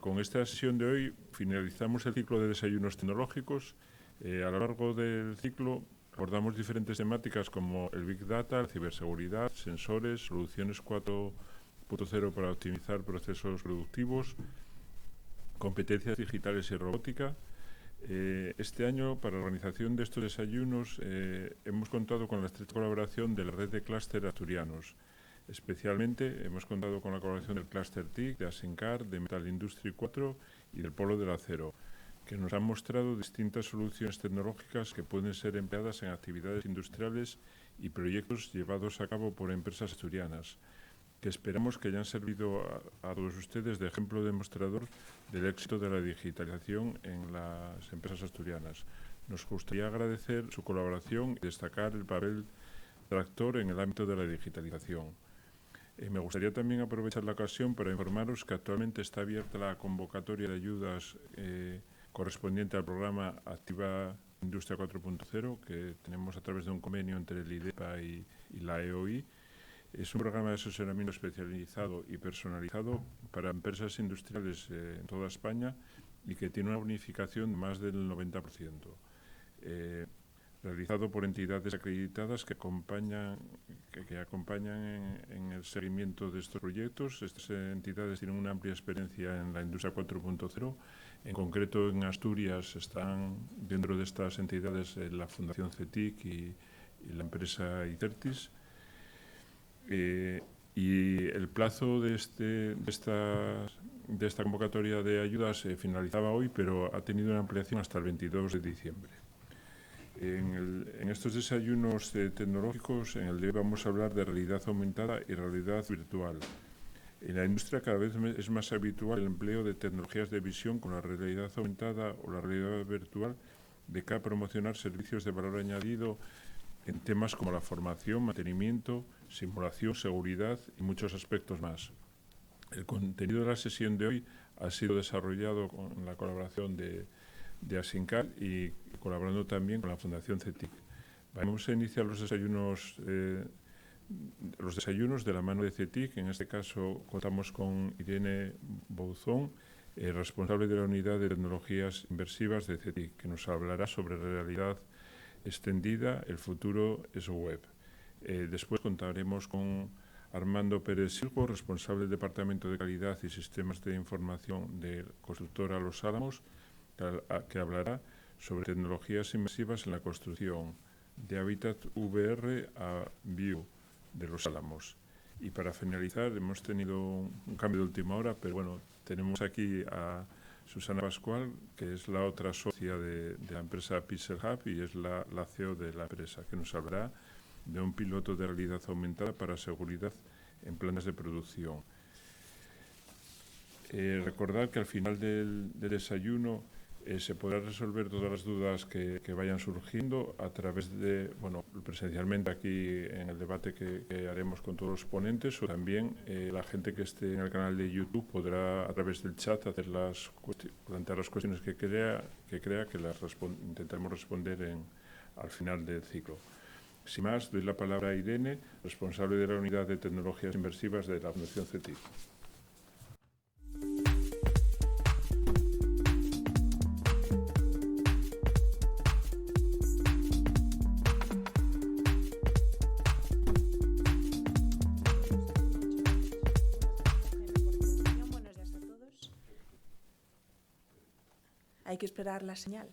Con esta sesión de hoy finalizamos el ciclo de desayunos tecnológicos. A lo largo del ciclo abordamos diferentes temáticas como el Big Data, la ciberseguridad, sensores, soluciones 4.0 para optimizar procesos productivos, competencias digitales y robótica. Este año, para la organización de estos desayunos, hemos contado con la estrecha colaboración de la red de clúster asturianos. Especialmente hemos contado con la colaboración del Cluster TIC, de Asencar, de Metal Industry 4 y del Polo del Acero, que nos han mostrado distintas soluciones tecnológicas que pueden ser empleadas en actividades industriales y proyectos llevados a cabo por empresas asturianas, que esperamos que hayan servido a todos ustedes de ejemplo demostrador del éxito de la digitalización en las empresas asturianas. Nos gustaría agradecer su colaboración y destacar el papel tractor en el ámbito de la digitalización. Me gustaría también aprovechar la ocasión para informaros que actualmente está abierta la convocatoria de ayudas correspondiente al programa Activa Industria 4.0 que tenemos a través de un convenio entre el IDEPA y la EOI. Es un programa de asesoramiento especializado y personalizado para empresas industriales en toda España y que tiene una bonificación de más del 90%. Realizado por entidades acreditadas que acompañan en el seguimiento de estos proyectos. Estas entidades tienen una amplia experiencia en la industria 4.0. En concreto, en Asturias están dentro de estas entidades la Fundación CETIC y la empresa Icertis. Y el plazo de esta convocatoria de ayudas finalizaba hoy, pero ha tenido una ampliación hasta el 22 de diciembre. En estos desayunos tecnológicos, en el de hoy vamos a hablar de realidad aumentada y realidad virtual. En la industria cada vez es más habitual el empleo de tecnologías de visión con la realidad aumentada o la realidad virtual de cara a promocionar servicios de valor añadido en temas como la formación, mantenimiento, simulación, seguridad y muchos aspectos más. El contenido de la sesión de hoy ha sido desarrollado con la colaboración de Asencar y colaborando también con la Fundación CETIC. Vamos a iniciar los desayunos de la mano de CETIC. En este caso contamos con Irene Bouzón, responsable de la unidad de tecnologías inmersivas de CETIC, que nos hablará sobre realidad extendida, el futuro es web. Después contaremos con Armando Pérez Silvo, responsable del Departamento de Calidad y Sistemas de Información de constructora Los Álamos, que hablará sobre tecnologías inmersivas en la construcción de Hábitat VR a View de Los Álamos. Y para finalizar, hemos tenido un cambio de última hora, pero bueno, tenemos aquí a Susana Pascual, que es la otra socia de la empresa Pixel Hub y es la CEO de la empresa, que nos hablará de un piloto de realidad aumentada para seguridad en plantas de producción. Recordad que al final del desayuno se podrán resolver todas las dudas que vayan surgiendo a través de, presencialmente aquí en el debate que haremos con todos los ponentes, o también la gente que esté en el canal de YouTube podrá a través del chat plantear las cuestiones que crea que las intentaremos responder al final del ciclo. Sin más, doy la palabra a Irene, responsable de la unidad de tecnologías inmersivas de la Fundación CETIC. Hay que esperar la señal.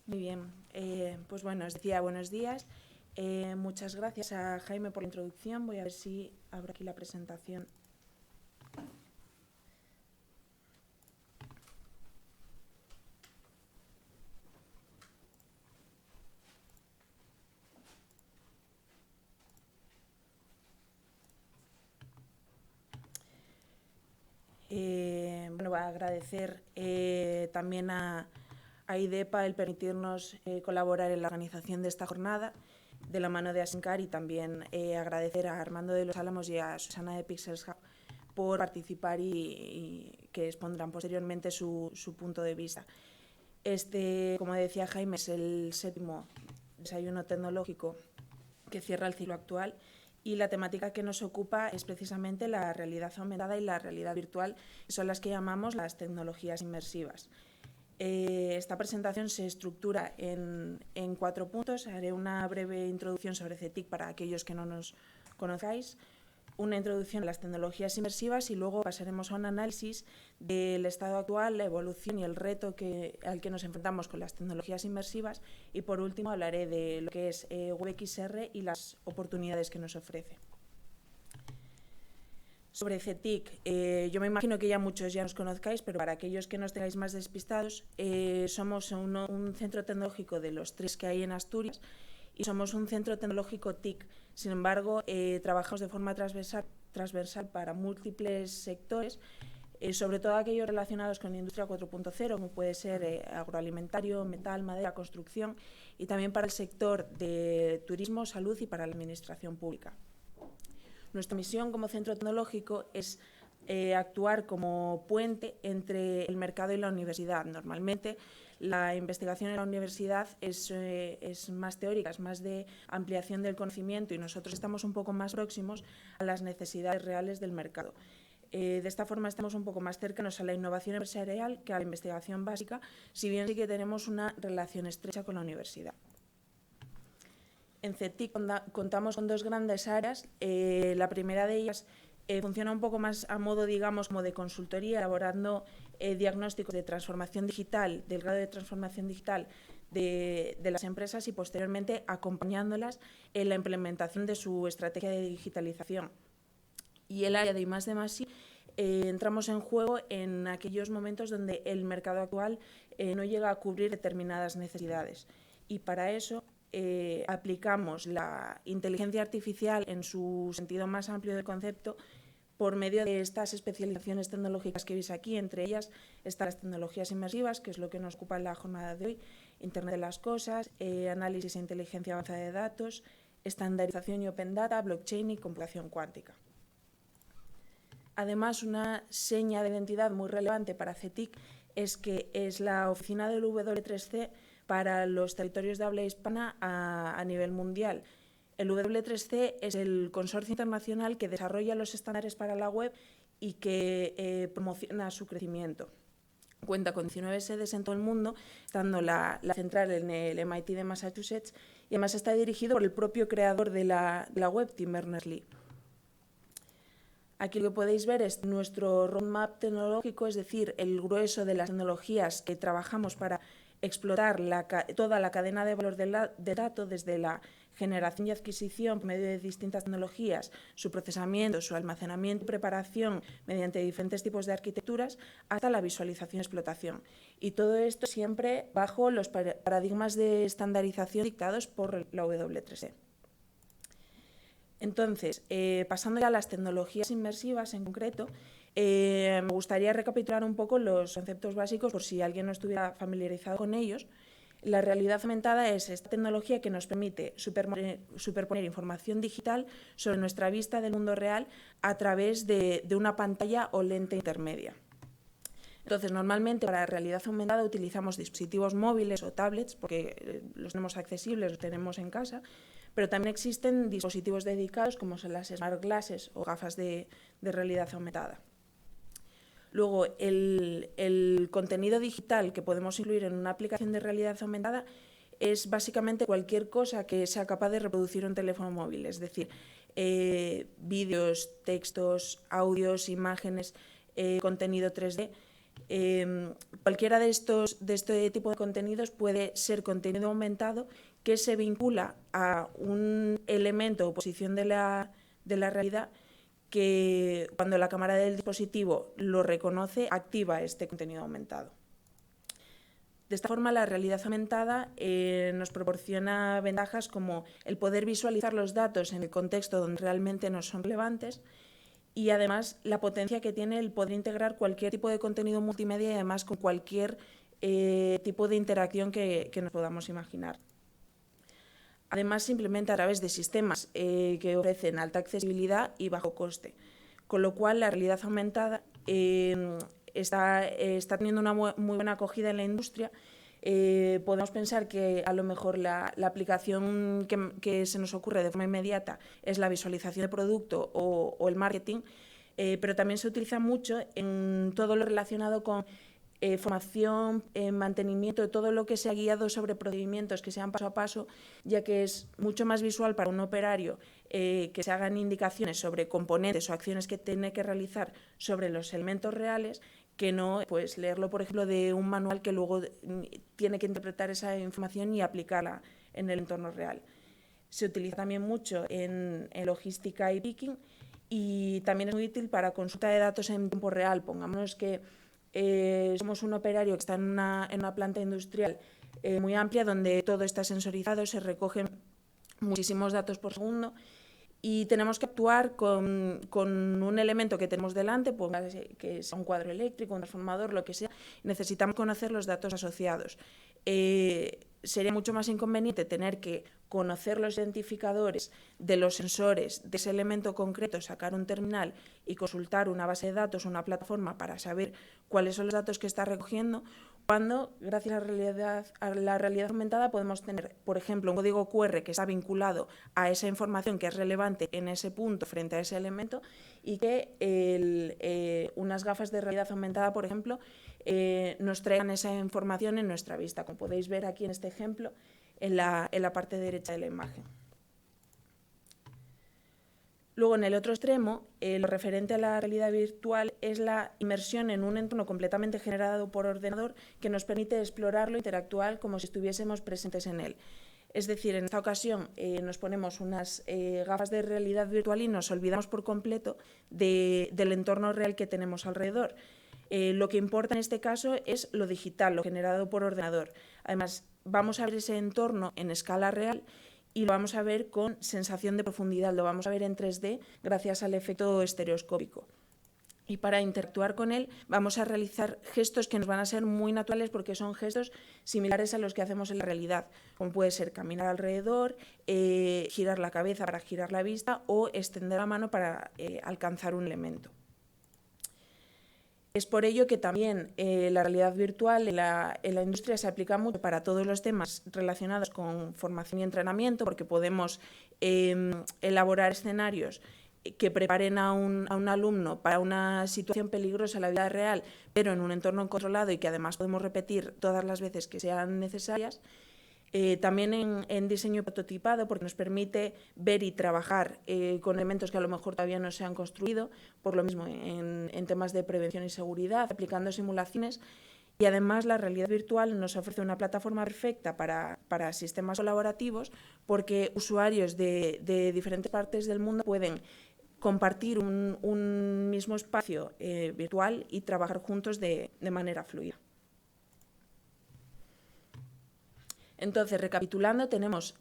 Muy bien, pues bueno, os decía buenos días. Muchas gracias a Jaime por la introducción. Voy a ver si abro aquí la presentación. Voy a agradecer también a IDEPA el permitirnos colaborar en la organización de esta jornada de la mano de Asencar y también agradecer a Armando de los Álamos y a Susana de Pixel Hub por participar y que expondrán posteriormente su punto de vista. Como decía Jaime, es el 7º desayuno tecnológico que cierra el ciclo actual, y la temática que nos ocupa es precisamente la realidad aumentada y la realidad virtual, que son las que llamamos las tecnologías inmersivas. Esta presentación se estructura en 4 puntos. Haré una breve introducción sobre CETIC para aquellos que no nos conozcáis, una introducción a las tecnologías inmersivas y luego pasaremos a un análisis del estado actual, la evolución y el reto al que nos enfrentamos con las tecnologías inmersivas, y por último hablaré de lo que es WebXR y las oportunidades que nos ofrece. Sobre CETIC, yo me imagino que ya muchos ya nos conozcáis, pero para aquellos que no estéis más despistados, somos un centro tecnológico de los 3 que hay en Asturias y somos un centro tecnológico TIC. Sin embargo, trabajamos de forma transversal para múltiples sectores, sobre todo aquellos relacionados con Industria 4.0, como puede ser agroalimentario, metal, madera, construcción, y también para el sector de turismo, salud y para la administración pública. Nuestra misión como centro tecnológico es actuar como puente entre el mercado y la universidad. Normalmente la investigación en la universidad es más teórica, es más de ampliación del conocimiento, y nosotros estamos un poco más próximos a las necesidades reales del mercado. De esta forma estamos un poco más cercanos a la innovación empresarial que a la investigación básica, si bien sí que tenemos una relación estrecha con la universidad. En CETIC contamos con 2 grandes áreas. La primera de ellas funciona un poco más a modo, digamos, como de consultoría, elaborando diagnósticos de transformación digital, del grado de transformación digital de las empresas, y posteriormente acompañándolas en la implementación de su estrategia de digitalización. Y el área de I+D+I, entramos en juego en aquellos momentos donde el mercado actual no llega a cubrir determinadas necesidades, y para eso aplicamos la inteligencia artificial en su sentido más amplio del concepto por medio de estas especializaciones tecnológicas que veis aquí. Entre ellas están las tecnologías inmersivas, que es lo que nos ocupa en la jornada de hoy, Internet de las Cosas, análisis e inteligencia avanzada de datos, estandarización y open data, blockchain y computación cuántica. Además, una seña de identidad muy relevante para CETIC es que es la oficina del W3C para los territorios de habla hispana a nivel mundial. El W3C es el consorcio internacional que desarrolla los estándares para la web y que promociona su crecimiento. Cuenta con 19 sedes en todo el mundo, estando la central en el MIT de Massachusetts, y además está dirigido por el propio creador de la web, Tim Berners-Lee. Aquí lo que podéis ver es nuestro roadmap tecnológico, es decir, el grueso de las tecnologías que trabajamos para explotar toda la cadena de valor de datos, desde la generación y adquisición por medio de distintas tecnologías, su procesamiento, su almacenamiento y preparación mediante diferentes tipos de arquitecturas, hasta la visualización y explotación. Y todo esto siempre bajo los paradigmas de estandarización dictados por la W3C. Entonces, pasando ya a las tecnologías inmersivas en concreto, me gustaría recapitular un poco los conceptos básicos por si alguien no estuviera familiarizado con ellos. La realidad aumentada es esta tecnología que nos permite superponer información digital sobre nuestra vista del mundo real a través de una pantalla o lente intermedia. Entonces, normalmente para la realidad aumentada utilizamos dispositivos móviles o tablets porque los tenemos accesibles, los tenemos en casa, pero también existen dispositivos dedicados como son las smart glasses o gafas de realidad aumentada. Luego, el contenido digital que podemos incluir en una aplicación de realidad aumentada es básicamente cualquier cosa que sea capaz de reproducir un teléfono móvil, es decir, vídeos, textos, audios, imágenes, contenido 3D. Cualquiera de este tipo de contenidos puede ser contenido aumentado que se vincula a un elemento o posición de la realidad que, cuando la cámara del dispositivo lo reconoce, activa este contenido aumentado. De esta forma, la realidad aumentada nos proporciona ventajas como el poder visualizar los datos en el contexto donde realmente nos son relevantes, y además la potencia que tiene el poder integrar cualquier tipo de contenido multimedia y además con cualquier tipo de interacción que nos podamos imaginar. Además, se implementa a través de sistemas que ofrecen alta accesibilidad y bajo coste, con lo cual la realidad aumentada está teniendo una muy buena acogida en la industria, Podemos pensar que a lo mejor la aplicación que se nos ocurre de forma inmediata es la visualización de producto o el marketing, pero también se utiliza mucho en todo lo relacionado con formación, mantenimiento, todo lo que sea guiado sobre procedimientos que sean paso a paso, ya que es mucho más visual para un operario que se hagan indicaciones sobre componentes o acciones que tiene que realizar sobre los elementos reales, que no pues leerlo, por ejemplo, de un manual que luego tiene que interpretar esa información y aplicarla en el entorno real. Se utiliza también mucho en logística y picking, y también es muy útil para consulta de datos en tiempo real. Pongámonos que somos un operario que está en una planta industrial muy amplia, donde todo está sensorizado, se recogen muchísimos datos por segundo, y tenemos que actuar con un elemento que tenemos delante, pues, que sea un cuadro eléctrico, un transformador, lo que sea. Necesitamos conocer los datos asociados. Sería mucho más inconveniente tener que conocer los identificadores de los sensores de ese elemento concreto, sacar un terminal y consultar una base de datos, una plataforma, para saber cuáles son los datos que está recogiendo, cuando, gracias a la realidad aumentada, podemos tener, por ejemplo, un código QR que está vinculado a esa información que es relevante en ese punto frente a ese elemento, y que unas gafas de realidad aumentada, por ejemplo, nos traigan esa información en nuestra vista, como podéis ver aquí en este ejemplo, en la parte derecha de la imagen. Luego, en el otro extremo, lo referente a la realidad virtual es la inmersión en un entorno completamente generado por ordenador, que nos permite explorarlo, interactuar como si estuviésemos presentes en él. Es decir, en esta ocasión nos ponemos unas gafas de realidad virtual y nos olvidamos por completo del entorno real que tenemos alrededor. Lo que importa en este caso es lo digital, lo generado por ordenador. Además, vamos a ver ese entorno en escala real y lo vamos a ver con sensación de profundidad, lo vamos a ver en 3D gracias al efecto estereoscópico. Y para interactuar con él vamos a realizar gestos que nos van a ser muy naturales, porque son gestos similares a los que hacemos en la realidad, como puede ser caminar alrededor, girar la cabeza para girar la vista o extender la mano para alcanzar un elemento. Es por ello que también la realidad virtual en la industria se aplica mucho para todos los temas relacionados con formación y entrenamiento, porque podemos elaborar escenarios que preparen a un alumno para una situación peligrosa en la vida real, pero en un entorno controlado, y que además podemos repetir todas las veces que sean necesarias. También en diseño prototipado, porque nos permite ver y trabajar con elementos que a lo mejor todavía no se han construido, por lo mismo en temas de prevención y seguridad, aplicando simulaciones. Y además la realidad virtual nos ofrece una plataforma perfecta para sistemas colaborativos, porque usuarios de diferentes partes del mundo pueden compartir un mismo espacio virtual y trabajar juntos de manera fluida. Entonces, recapitulando, tenemos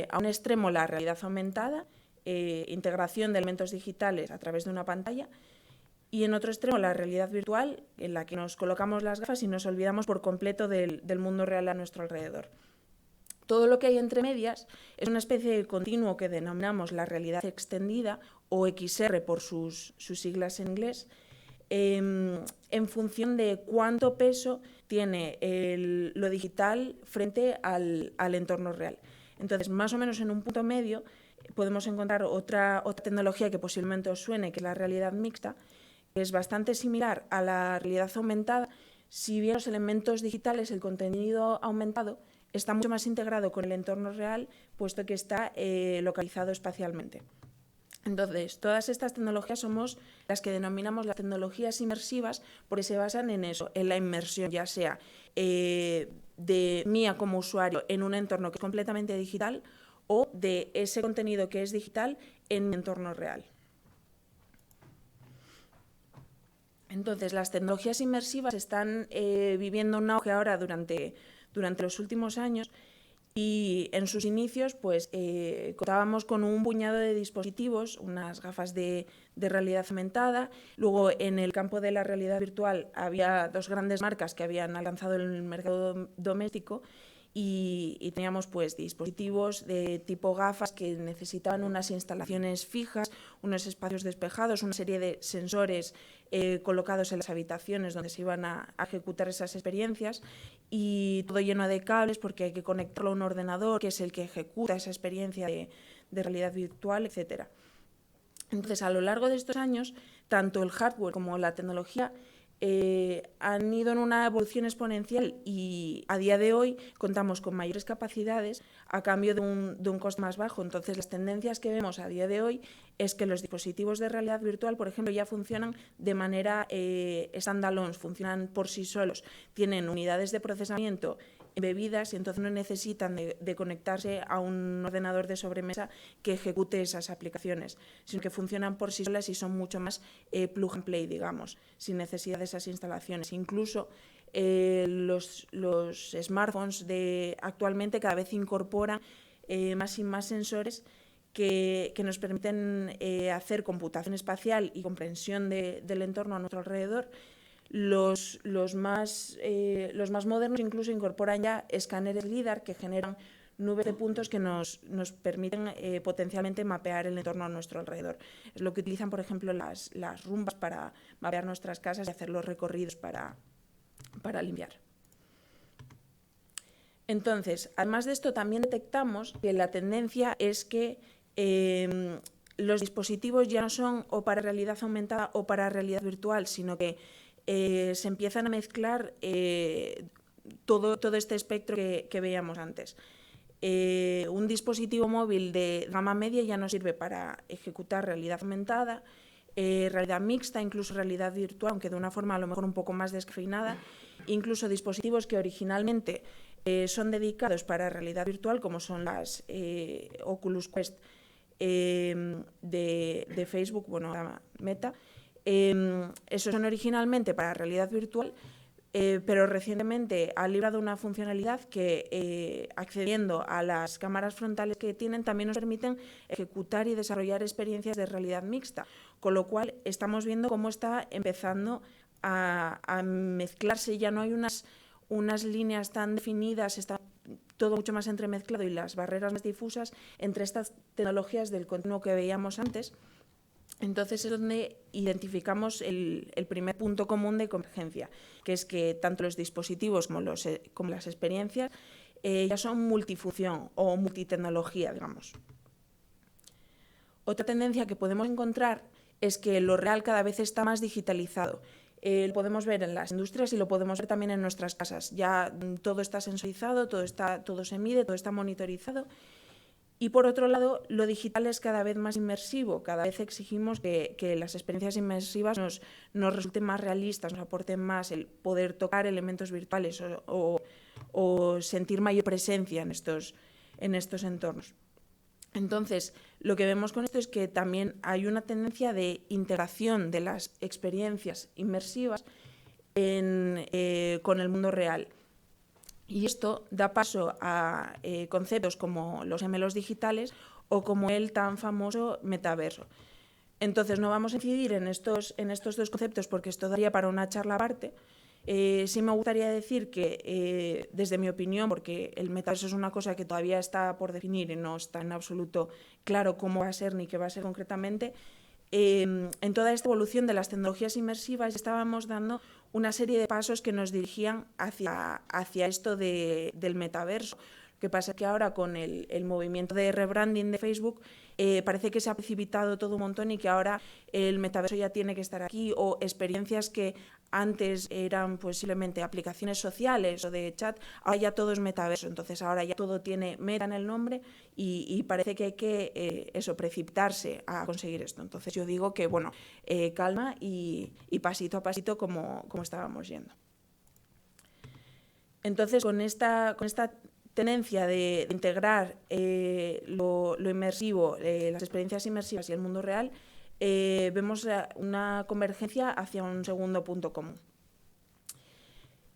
a un extremo la realidad aumentada, integración de elementos digitales a través de una pantalla, y en otro extremo la realidad virtual, en la que nos colocamos las gafas y nos olvidamos por completo del mundo real a nuestro alrededor. Todo lo que hay entre medias es una especie de continuo que denominamos la realidad extendida, o XR por sus siglas en inglés, en función de cuánto peso tiene lo digital frente al entorno real. Entonces, más o menos en un punto medio podemos encontrar otra tecnología que posiblemente os suene, que es la realidad mixta, que es bastante similar a la realidad aumentada. Si bien los elementos digitales, el contenido aumentado, está mucho más integrado con el entorno real, puesto que está localizado espacialmente. Entonces, todas estas tecnologías somos las que denominamos las tecnologías inmersivas, porque se basan en eso, en la inmersión, ya sea de mía como usuario en un entorno que es completamente digital, o de ese contenido que es digital en mi entorno real. Entonces, las tecnologías inmersivas están viviendo un auge ahora durante los últimos años, y en sus inicios pues contábamos con un puñado de dispositivos, unas gafas de realidad aumentada. Luego, en el campo de la realidad virtual había dos grandes marcas que habían alcanzado el mercado doméstico, y teníamos pues dispositivos de tipo gafas que necesitaban unas instalaciones fijas, unos espacios despejados, una serie de sensores colocados en las habitaciones donde se iban a ejecutar esas experiencias, y todo lleno de cables porque hay que conectarlo a un ordenador que es el que ejecuta esa experiencia de realidad virtual, etcétera. Entonces, a lo largo de estos años, tanto el hardware como la tecnología han ido en una evolución exponencial, y a día de hoy contamos con mayores capacidades a cambio de un coste más bajo. Entonces, las tendencias que vemos a día de hoy es que los dispositivos de realidad virtual, por ejemplo, ya funcionan de manera standalone, funcionan por sí solos, tienen unidades de procesamiento embebidas y entonces no necesitan de conectarse a un ordenador de sobremesa que ejecute esas aplicaciones, sino que funcionan por sí solas y son mucho más plug and play, digamos, sin necesidad de esas instalaciones. Incluso los smartphones actualmente cada vez incorporan más y más sensores que nos permiten hacer computación espacial y comprensión del entorno a nuestro alrededor. Los más modernos incluso incorporan ya escáneres LIDAR que generan nubes de puntos que nos permiten potencialmente mapear el entorno a nuestro alrededor. Es lo que utilizan, por ejemplo, las rumbas para mapear nuestras casas y hacer los recorridos para limpiar. Entonces, además de esto, también detectamos que la tendencia es que los dispositivos ya no son o para realidad aumentada o para realidad virtual, sino que se empiezan a mezclar todo este espectro que veíamos antes. Un dispositivo móvil de gama media ya no sirve para ejecutar realidad aumentada, realidad mixta, incluso realidad virtual, aunque de una forma a lo mejor un poco más descafeinada. Incluso dispositivos que originalmente son dedicados para realidad virtual, como son las Oculus Quest de Facebook, bueno, Meta. Esos son originalmente para realidad virtual, pero recientemente ha librado una funcionalidad que, accediendo a las cámaras frontales que tienen, también nos permiten ejecutar y desarrollar experiencias de realidad mixta, con lo cual estamos viendo cómo está empezando a mezclarse. Ya no hay unas líneas tan definidas, está todo mucho más entremezclado y las barreras más difusas entre estas tecnologías del continuo que veíamos antes. Entonces es donde identificamos el primer punto común de convergencia, que es que tanto los dispositivos como las experiencias ya son multifunción o multitecnología, digamos. Otra tendencia que podemos encontrar es que lo real cada vez está más digitalizado. Lo podemos ver en las industrias y lo podemos ver también en nuestras casas. Ya todo está sensorizado, todo se mide, todo está monitorizado. Y por otro lado, lo digital es cada vez más inmersivo. Cada vez exigimos que las experiencias inmersivas nos resulten más realistas, nos aporten más el poder tocar elementos virtuales o sentir mayor presencia en estos entornos. Entonces, lo que vemos con esto es que también hay una tendencia de integración de las experiencias inmersivas con el mundo real. Y esto da paso a conceptos como los gemelos digitales o como el tan famoso metaverso. Entonces, no vamos a incidir en estos dos conceptos porque esto daría para una charla aparte. Sí me gustaría decir que, desde mi opinión, porque el metaverso es una cosa que todavía está por definir y no está en absoluto claro cómo va a ser ni qué va a ser concretamente, en toda esta evolución de las tecnologías inmersivas estábamos dando una serie de pasos que nos dirigían hacia esto del metaverso. Lo que pasa es que ahora con el movimiento de rebranding de Facebook parece que se ha precipitado todo un montón y que ahora el metaverso ya tiene que estar aquí, o experiencias que antes eran posiblemente aplicaciones sociales o de chat, ahora ya todo es metaverso. Entonces ahora ya todo tiene meta en el nombre y parece que hay que precipitarse a conseguir esto. Entonces yo digo que bueno, calma y pasito a pasito como estábamos yendo. Entonces con esta tendencia de integrar lo inmersivo, las experiencias inmersivas y el mundo real, vemos una convergencia hacia un segundo punto común.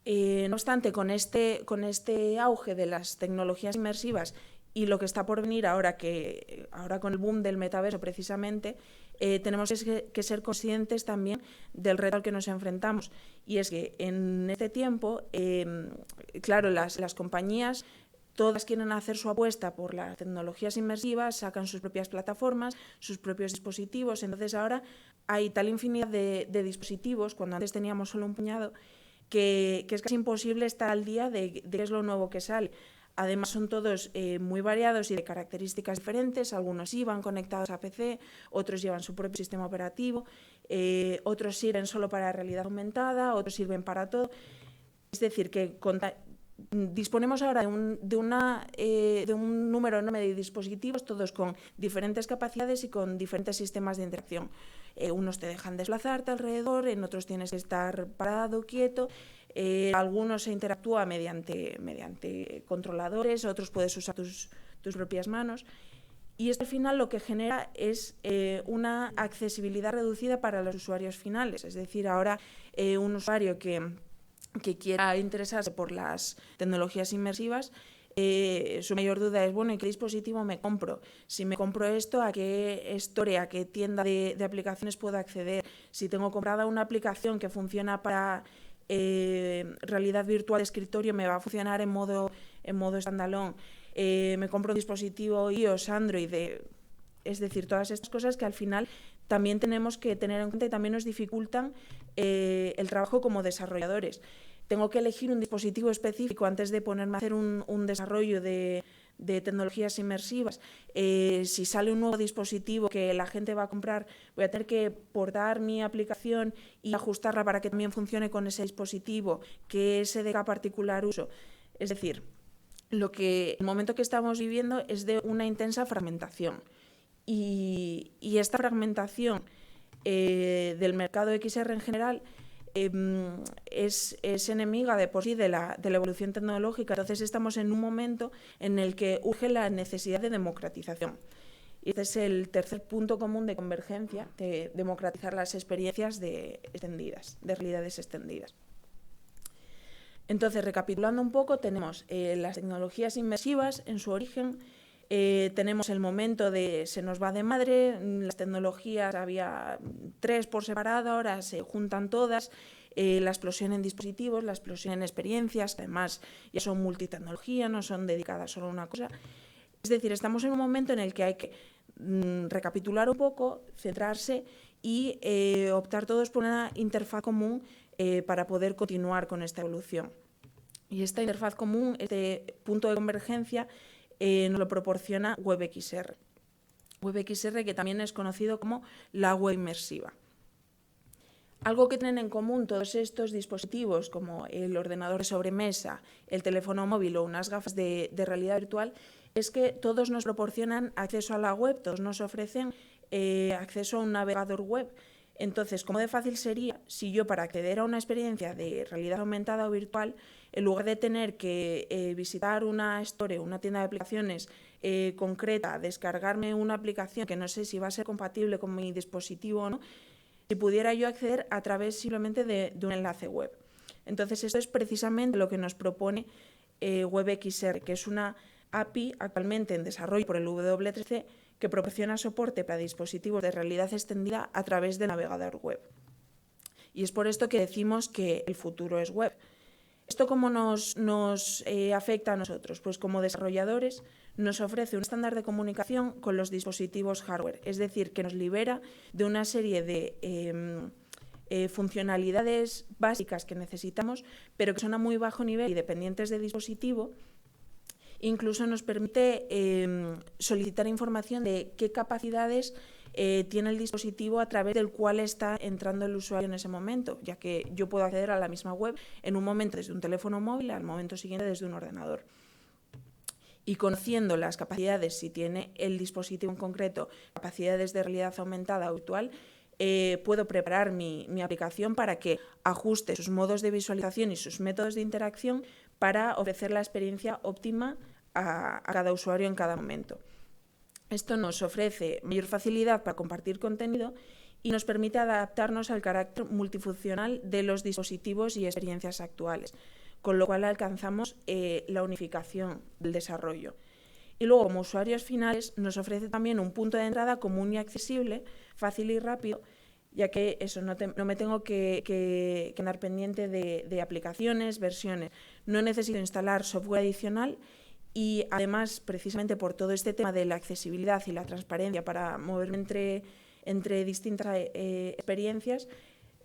No obstante, con este auge de las tecnologías inmersivas y lo que está por venir ahora con el boom del metaverso precisamente, tenemos que ser conscientes también del reto al que nos enfrentamos. Y es que en este tiempo, claro, las compañías todas quieren hacer su apuesta por las tecnologías inmersivas, sacan sus propias plataformas, sus propios dispositivos. Entonces ahora hay tal infinidad de dispositivos, cuando antes teníamos solo un puñado, que es casi imposible estar al día de qué es lo nuevo que sale. Además son todos muy variados y de características diferentes. Algunos iban conectados a PC, otros llevan su propio sistema operativo, otros sirven solo para realidad aumentada, otros sirven para todo. Es decir, que disponemos ahora de un número enorme de dispositivos, todos con diferentes capacidades y con diferentes sistemas de interacción. Unos te dejan desplazarte alrededor, en otros tienes que estar parado, quieto. Algunos se interactúa mediante controladores, otros puedes usar tus propias manos. Y esto al final lo que genera es una accesibilidad reducida para los usuarios finales. Es decir, ahora un usuario que quiera interesarse por las tecnologías inmersivas, su mayor duda es, bueno, ¿y qué dispositivo me compro? Si me compro esto, ¿a qué store, a qué tienda de aplicaciones puedo acceder? Si tengo comprada una aplicación que funciona para realidad virtual de escritorio, ¿me va a funcionar en modo standalone? Me compro un dispositivo iOS, Android, es decir, todas estas cosas que al final también tenemos que tener en cuenta y también nos dificultan el trabajo como desarrolladores. Tengo que elegir un dispositivo específico antes de ponerme a hacer un desarrollo de tecnologías inmersivas. Si sale un nuevo dispositivo que la gente va a comprar, voy a tener que portar mi aplicación y ajustarla para que también funcione con ese dispositivo, qué SDK particular uso. Es decir, el momento que estamos viviendo es de una intensa fragmentación. Y esta fragmentación del mercado XR en general es enemiga de por sí de la evolución tecnológica. Entonces estamos en un momento en el que urge la necesidad de democratización. Y este es el tercer punto común de convergencia, de democratizar las experiencias de realidades extendidas. Entonces, recapitulando un poco, tenemos las tecnologías inmersivas en su origen. Tenemos el momento de se nos va de madre, las tecnologías había 3 por separado, ahora se juntan todas, la explosión en dispositivos, la explosión en experiencias, además ya son multitecnología, no son dedicadas solo a una cosa. Es decir, estamos en un momento en el que hay que recapitular un poco, centrarse y optar todos por una interfaz común para poder continuar con esta evolución. Y esta interfaz común, este punto de convergencia, nos lo proporciona WebXR. WebXR, que también es conocido como la web inmersiva. Algo que tienen en común todos estos dispositivos, como el ordenador de sobremesa, el teléfono móvil o unas gafas de realidad virtual, es que todos nos proporcionan acceso a la web, todos nos ofrecen acceso a un navegador web. Entonces, ¿cómo de fácil sería si yo, para acceder a una experiencia de realidad aumentada o virtual, en lugar de tener que visitar una store, una tienda de aplicaciones concreta, descargarme una aplicación que no sé si va a ser compatible con mi dispositivo o no, si pudiera yo acceder a través simplemente de un enlace web? Entonces, esto es precisamente lo que nos propone WebXR, que es una API actualmente en desarrollo por el W3C, que proporciona soporte para dispositivos de realidad extendida a través del navegador web. Y es por esto que decimos que el futuro es web. ¿Esto cómo nos afecta a nosotros? Pues como desarrolladores nos ofrece un estándar de comunicación con los dispositivos hardware, es decir, que nos libera de una serie de funcionalidades básicas que necesitamos, pero que son a muy bajo nivel y dependientes de dispositivo. Incluso nos permite solicitar información de qué capacidades tiene el dispositivo a través del cual está entrando el usuario en ese momento, ya que yo puedo acceder a la misma web en un momento desde un teléfono móvil, al momento siguiente desde un ordenador. Y conociendo las capacidades, si tiene el dispositivo en concreto capacidades de realidad aumentada o virtual, puedo preparar mi aplicación para que ajuste sus modos de visualización y sus métodos de interacción para ofrecer la experiencia óptima a cada usuario en cada momento. Esto nos ofrece mayor facilidad para compartir contenido y nos permite adaptarnos al carácter multifuncional de los dispositivos y experiencias actuales, con lo cual alcanzamos la unificación del desarrollo. Y luego, como usuarios finales, nos ofrece también un punto de entrada común y accesible, fácil y rápido, ya que eso no me tengo que andar pendiente de aplicaciones, versiones. No necesito instalar software adicional y además, precisamente por todo este tema de la accesibilidad y la transparencia para moverme entre distintas experiencias,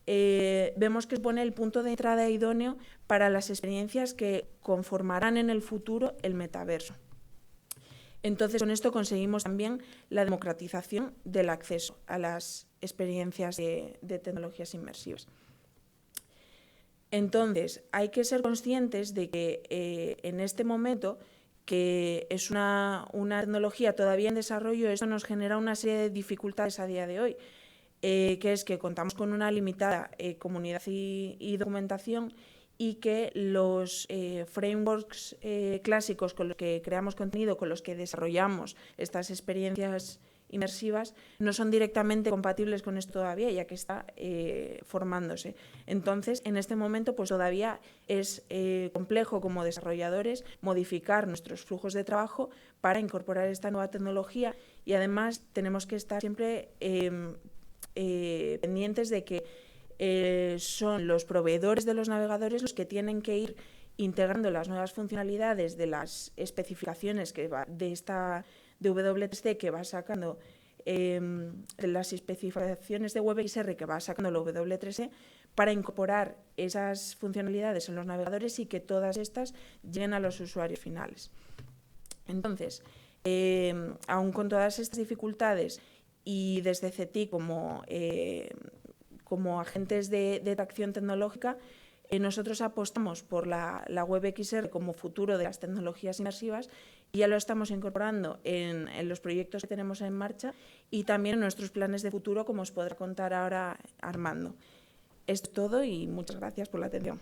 vemos que supone el punto de entrada idóneo para las experiencias que conformarán en el futuro el metaverso. Entonces, con esto conseguimos también la democratización del acceso a las experiencias de tecnologías inmersivas. Entonces, hay que ser conscientes de que en este momento, que es una tecnología todavía en desarrollo, esto nos genera una serie de dificultades a día de hoy, que es que contamos con una limitada comunidad y documentación, y que los frameworks clásicos con los que creamos contenido, con los que desarrollamos estas experiencias inmersivas, no son directamente compatibles con esto todavía, ya que está formándose. Entonces, en este momento, pues todavía es complejo como desarrolladores modificar nuestros flujos de trabajo para incorporar esta nueva tecnología, y además tenemos que estar siempre pendientes de que son los proveedores de los navegadores los que tienen que ir integrando las nuevas funcionalidades de las especificaciones de esta W3C que va sacando, las especificaciones de WebXR que va sacando la W3C, para incorporar esas funcionalidades en los navegadores y que todas estas lleguen a los usuarios finales. Entonces, aun con todas estas dificultades, y desde CETI como agentes de tracción tecnológica, nosotros apostamos por la WebXR como futuro de las tecnologías inmersivas, y ya lo estamos incorporando en los proyectos que tenemos en marcha y también en nuestros planes de futuro, como os podrá contar ahora Armando. Esto es todo y muchas gracias por la atención.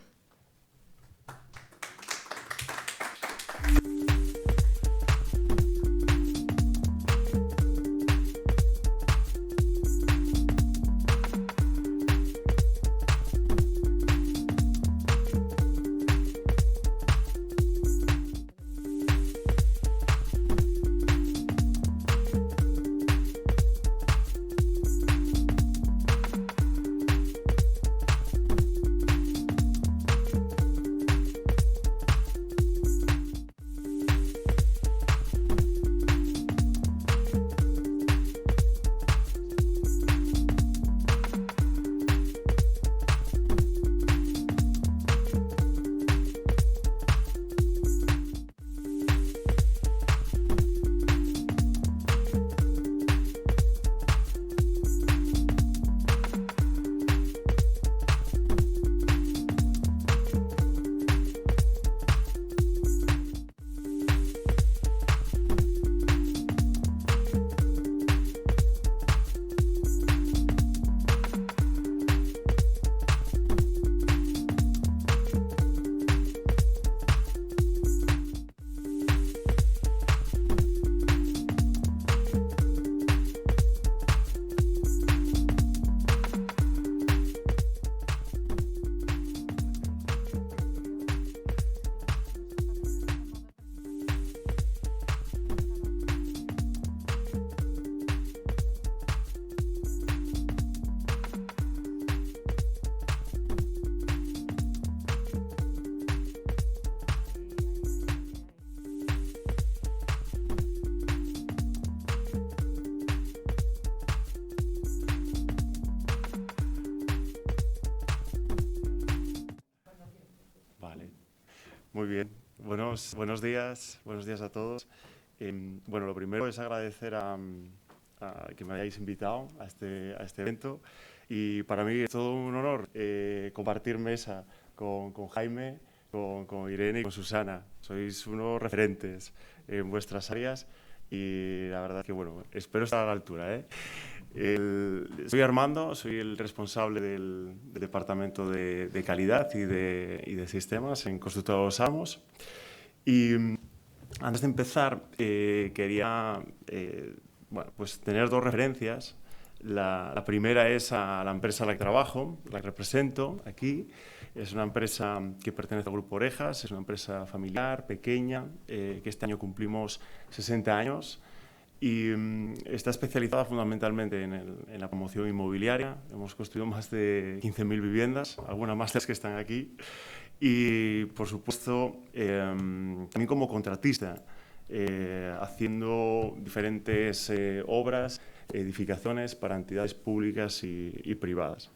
Muy bien, buenos días a todos. Bueno, lo primero es agradecer a que me hayáis invitado a este evento, y para mí es todo un honor compartir mesa con Jaime, con Irene y con Susana. Sois unos referentes en vuestras áreas y la verdad que, bueno, espero estar a la altura, Soy Armando, soy el responsable del departamento de calidad y de sistemas en Constructora Los Álamos. Y antes de empezar, quería pues tener dos referencias. La primera es a la empresa en la que trabajo, la que represento aquí. Es una empresa que pertenece al Grupo Orejas, es una empresa familiar, pequeña, que este año cumplimos 60 años. Y está especializada fundamentalmente en la promoción inmobiliaria. Hemos construido más de 15.000 viviendas, algunas más de las que están aquí. Y, por supuesto, también como contratista. haciendo diferentes obras, edificaciones para entidades públicas y privadas.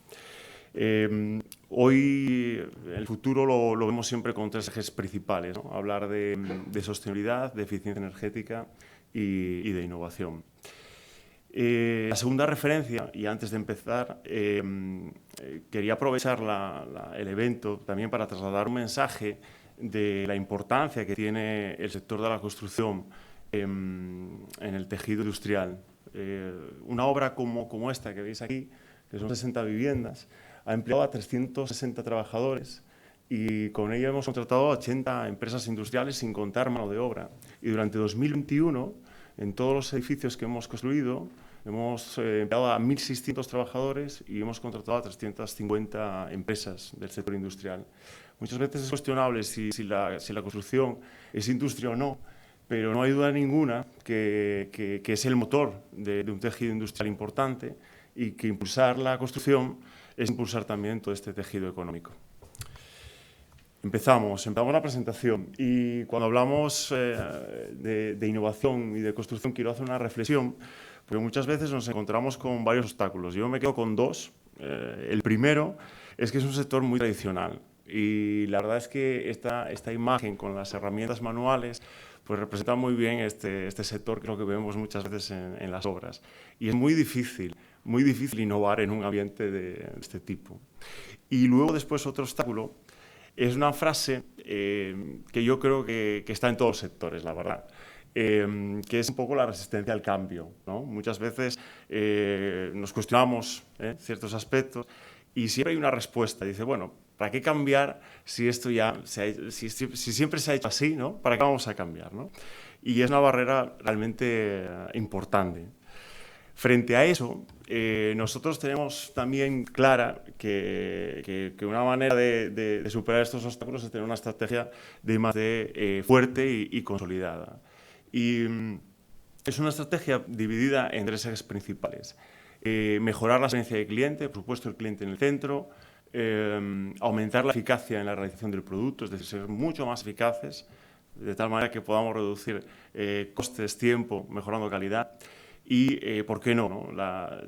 Hoy, en el futuro, lo vemos siempre con tres ejes principales, ¿no? Hablar de sostenibilidad, de eficiencia energética y de innovación. La segunda referencia, y antes de empezar, quería aprovechar el evento también para trasladar un mensaje de la importancia que tiene el sector de la construcción en el tejido industrial. Una obra como esta que veis aquí, que son 60 viviendas, ha empleado a 360 trabajadores y con ella hemos contratado a 80 empresas industriales sin contar mano de obra. Y durante 2021, en todos los edificios que hemos construido, hemos empleado a 1.600 trabajadores y hemos contratado a 350 empresas del sector industrial. Muchas veces es cuestionable si la construcción es industria o no, pero no hay duda ninguna que es el motor de un tejido industrial importante y que impulsar la construcción es impulsar también todo este tejido económico. Empezamos la presentación y cuando hablamos de innovación y de construcción quiero hacer una reflexión porque muchas veces nos encontramos con varios obstáculos. Yo me quedo con dos. El primero es que es un sector muy tradicional y la verdad es que esta imagen con las herramientas manuales pues representa muy bien este sector que es lo que vemos muchas veces en las obras. Y es muy difícil innovar en un ambiente de este tipo. Y luego después otro obstáculo es una frase que yo creo que está en todos los sectores, la verdad, que es un poco la resistencia al cambio, ¿no? Muchas veces nos cuestionamos ciertos aspectos y siempre hay una respuesta. Dice, bueno, ¿para qué cambiar si esto ya si siempre se ha hecho así, ¿no? ¿Para qué vamos a cambiar, ¿no? Y es una barrera realmente importante. Frente a eso, nosotros tenemos también clara que una manera de superar estos obstáculos es tener una estrategia de I+D fuerte y consolidada. Y es una estrategia dividida en tres ejes principales. Mejorar la experiencia del cliente, por supuesto el cliente en el centro, aumentar la eficacia en la realización del producto, es decir, ser mucho más eficaces, de tal manera que podamos reducir costes, tiempo, mejorando calidad. Y, ¿por qué no?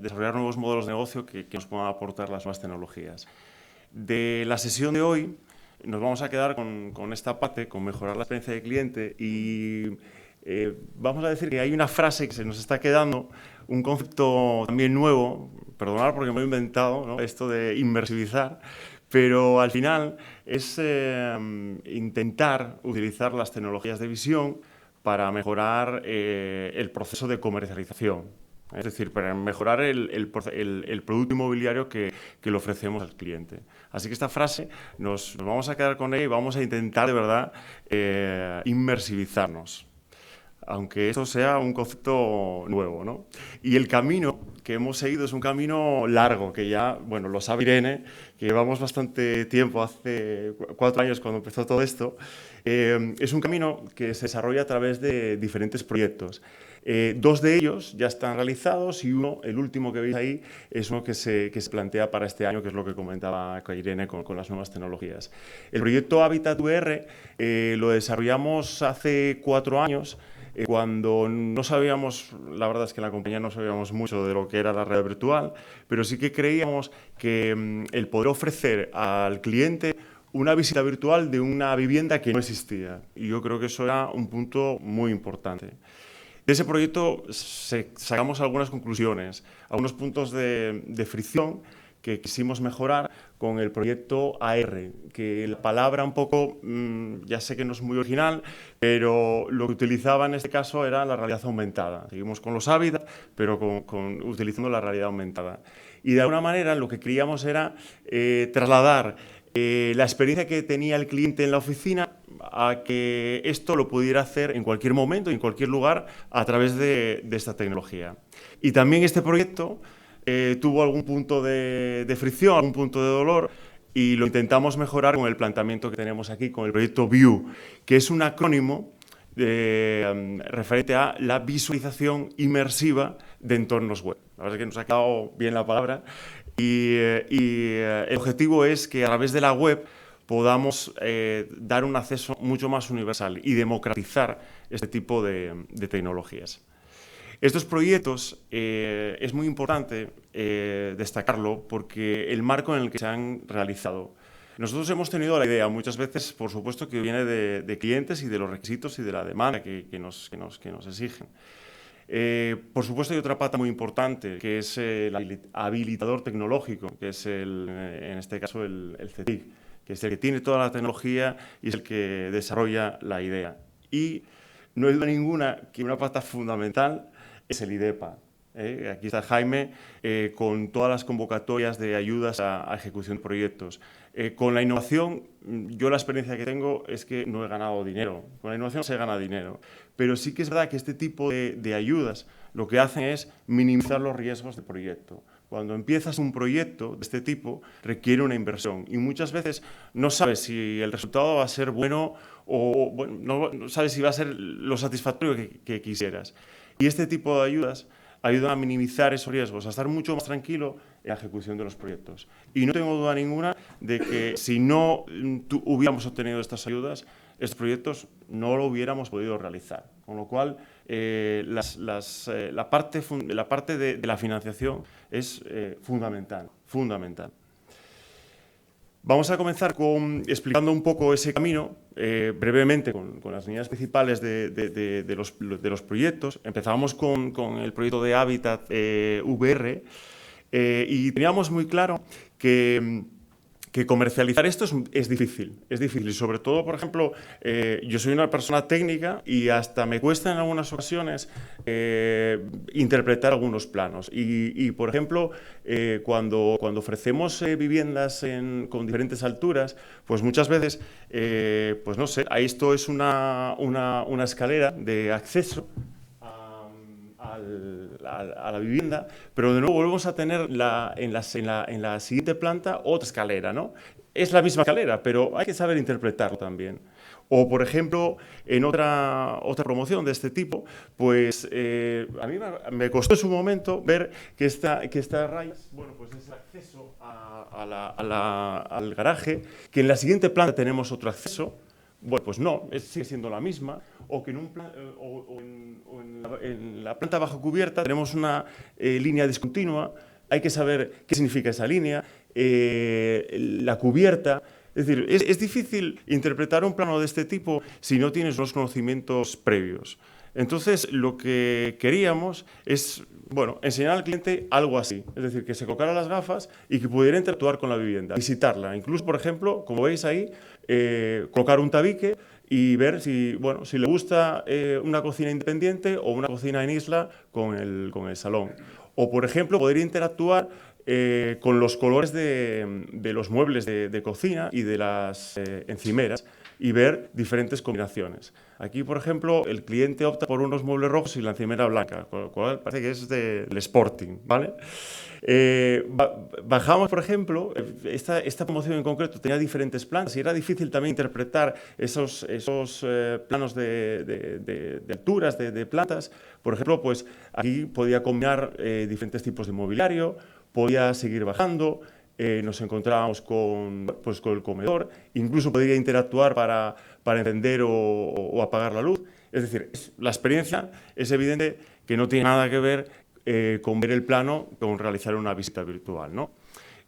Desarrollar nuevos modelos de negocio que nos puedan aportar las nuevas tecnologías. De la sesión de hoy nos vamos a quedar con esta parte, con mejorar la experiencia del cliente y vamos a decir que hay una frase que se nos está quedando, un concepto también nuevo, perdonad porque me lo he inventado, ¿no? Esto de inmersivizar, pero al final es intentar utilizar las tecnologías de visión para mejorar el proceso de comercialización, es decir, para mejorar el producto inmobiliario que le ofrecemos al cliente. Así que esta frase nos vamos a quedar con ella y vamos a intentar de verdad inmersivizarnos, aunque esto sea un concepto nuevo, ¿no? Y el camino que hemos seguido es un camino largo, que ya, bueno, lo sabe Irene, que llevamos bastante tiempo, hace 4 años cuando empezó todo esto. Es un camino que se desarrolla a través de diferentes proyectos. 2 de ellos ya están realizados y el último que veis ahí, es uno que se plantea para este año, que es lo que comentaba Irene con las nuevas tecnologías. El proyecto Habitat VR lo desarrollamos hace 4 años, cuando no sabíamos, la verdad es que en la compañía no sabíamos mucho de lo que era la realidad virtual, pero sí que creíamos que el poder ofrecer al cliente una visita virtual de una vivienda que no existía. Y yo creo que eso era un punto muy importante. De ese proyecto sacamos algunas conclusiones, algunos puntos de fricción que quisimos mejorar con el proyecto AR, que la palabra un poco, ya sé que no es muy original, pero lo que utilizaba en este caso era la realidad aumentada. Seguimos con los hábitats, pero utilizando la realidad aumentada. Y de alguna manera lo que queríamos era trasladar la experiencia que tenía el cliente en la oficina a que esto lo pudiera hacer en cualquier momento, en cualquier lugar, a través de esta tecnología. Y también este proyecto tuvo algún punto de fricción, algún punto de dolor, y lo intentamos mejorar con el planteamiento que tenemos aquí, con el proyecto VIEW, que es un acrónimo referente a la visualización inmersiva de entornos web. La verdad es que nos ha quedado bien la palabra. Y el objetivo es que a través de la web podamos dar un acceso mucho más universal y democratizar este tipo de tecnologías. Estos proyectos es muy importante destacarlo porque el marco en el que se han realizado. Nosotros hemos tenido la idea, muchas veces, por supuesto, que viene de clientes y de los requisitos y de la demanda que nos exigen. Por supuesto, hay otra pata muy importante, que es el habilitador tecnológico, que es, en este caso, el CETIC, que es el que tiene toda la tecnología y es el que desarrolla la idea. Y no hay duda ninguna que una pata fundamental es el IDEPA. Aquí está Jaime con todas las convocatorias de ayudas a ejecución de proyectos. Con la innovación, yo la experiencia que tengo es que no he ganado dinero. Con la innovación se gana dinero. Pero sí que es verdad que este tipo de ayudas lo que hacen es minimizar los riesgos del proyecto. Cuando empiezas un proyecto de este tipo, requiere una inversión. Y muchas veces no sabes si el resultado va a ser bueno o bueno, no sabes si va a ser lo satisfactorio que quisieras. Y este tipo de ayudas ayudan a minimizar esos riesgos, a estar mucho más tranquilo en la ejecución de los proyectos. Y no tengo duda ninguna de que si no hubiéramos obtenido estas ayudas, estos proyectos no lo hubiéramos podido realizar. Con lo cual, la parte de la financiación es fundamental. Vamos a comenzar explicando un poco ese camino, brevemente, con las líneas principales de los proyectos. Empezábamos con el proyecto de Hábitat VR y teníamos muy claro que comercializar esto es difícil, y sobre todo, por ejemplo, yo soy una persona técnica y hasta me cuesta en algunas ocasiones interpretar algunos planos y por ejemplo, cuando ofrecemos viviendas con diferentes alturas, pues muchas veces, pues no sé, esto es una escalera de acceso a la vivienda, pero de nuevo volvemos a tener en la siguiente planta otra escalera, ¿no? Es la misma escalera, pero hay que saber interpretarlo también. O, por ejemplo, en otra promoción de este tipo, pues a mí me costó en su momento ver que esta raya, bueno, pues es el acceso al garaje, que en la siguiente planta tenemos otro acceso. Bueno, pues no, sigue siendo la misma, o que en la planta bajo cubierta tenemos una línea discontinua, hay que saber qué significa esa línea, la cubierta. Es decir, es difícil interpretar un plano de este tipo si no tienes los conocimientos previos. Entonces, lo que queríamos es, bueno, enseñar al cliente algo así, es decir, que se colocara las gafas y que pudiera interactuar con la vivienda, visitarla. Incluso, por ejemplo, como veis ahí, colocar un tabique y ver si le gusta una cocina independiente o una cocina en isla con el salón. O, por ejemplo, poder interactuar con los colores de los muebles de cocina y de las encimeras y ver diferentes combinaciones. Aquí, por ejemplo, el cliente opta por unos muebles rojos y la encimera blanca, con lo cual parece que es del Sporting, ¿vale? Bajamos, por ejemplo, esta promoción en concreto tenía diferentes plantas y era difícil también interpretar esos planos de alturas, de plantas. Por ejemplo, pues aquí podía combinar diferentes tipos de mobiliario, podía seguir bajando, nos encontrábamos con el comedor, incluso podría interactuar para encender o apagar la luz. Es decir, la experiencia es evidente que no tiene nada que ver con ver el plano, con realizar una visita virtual, ¿no?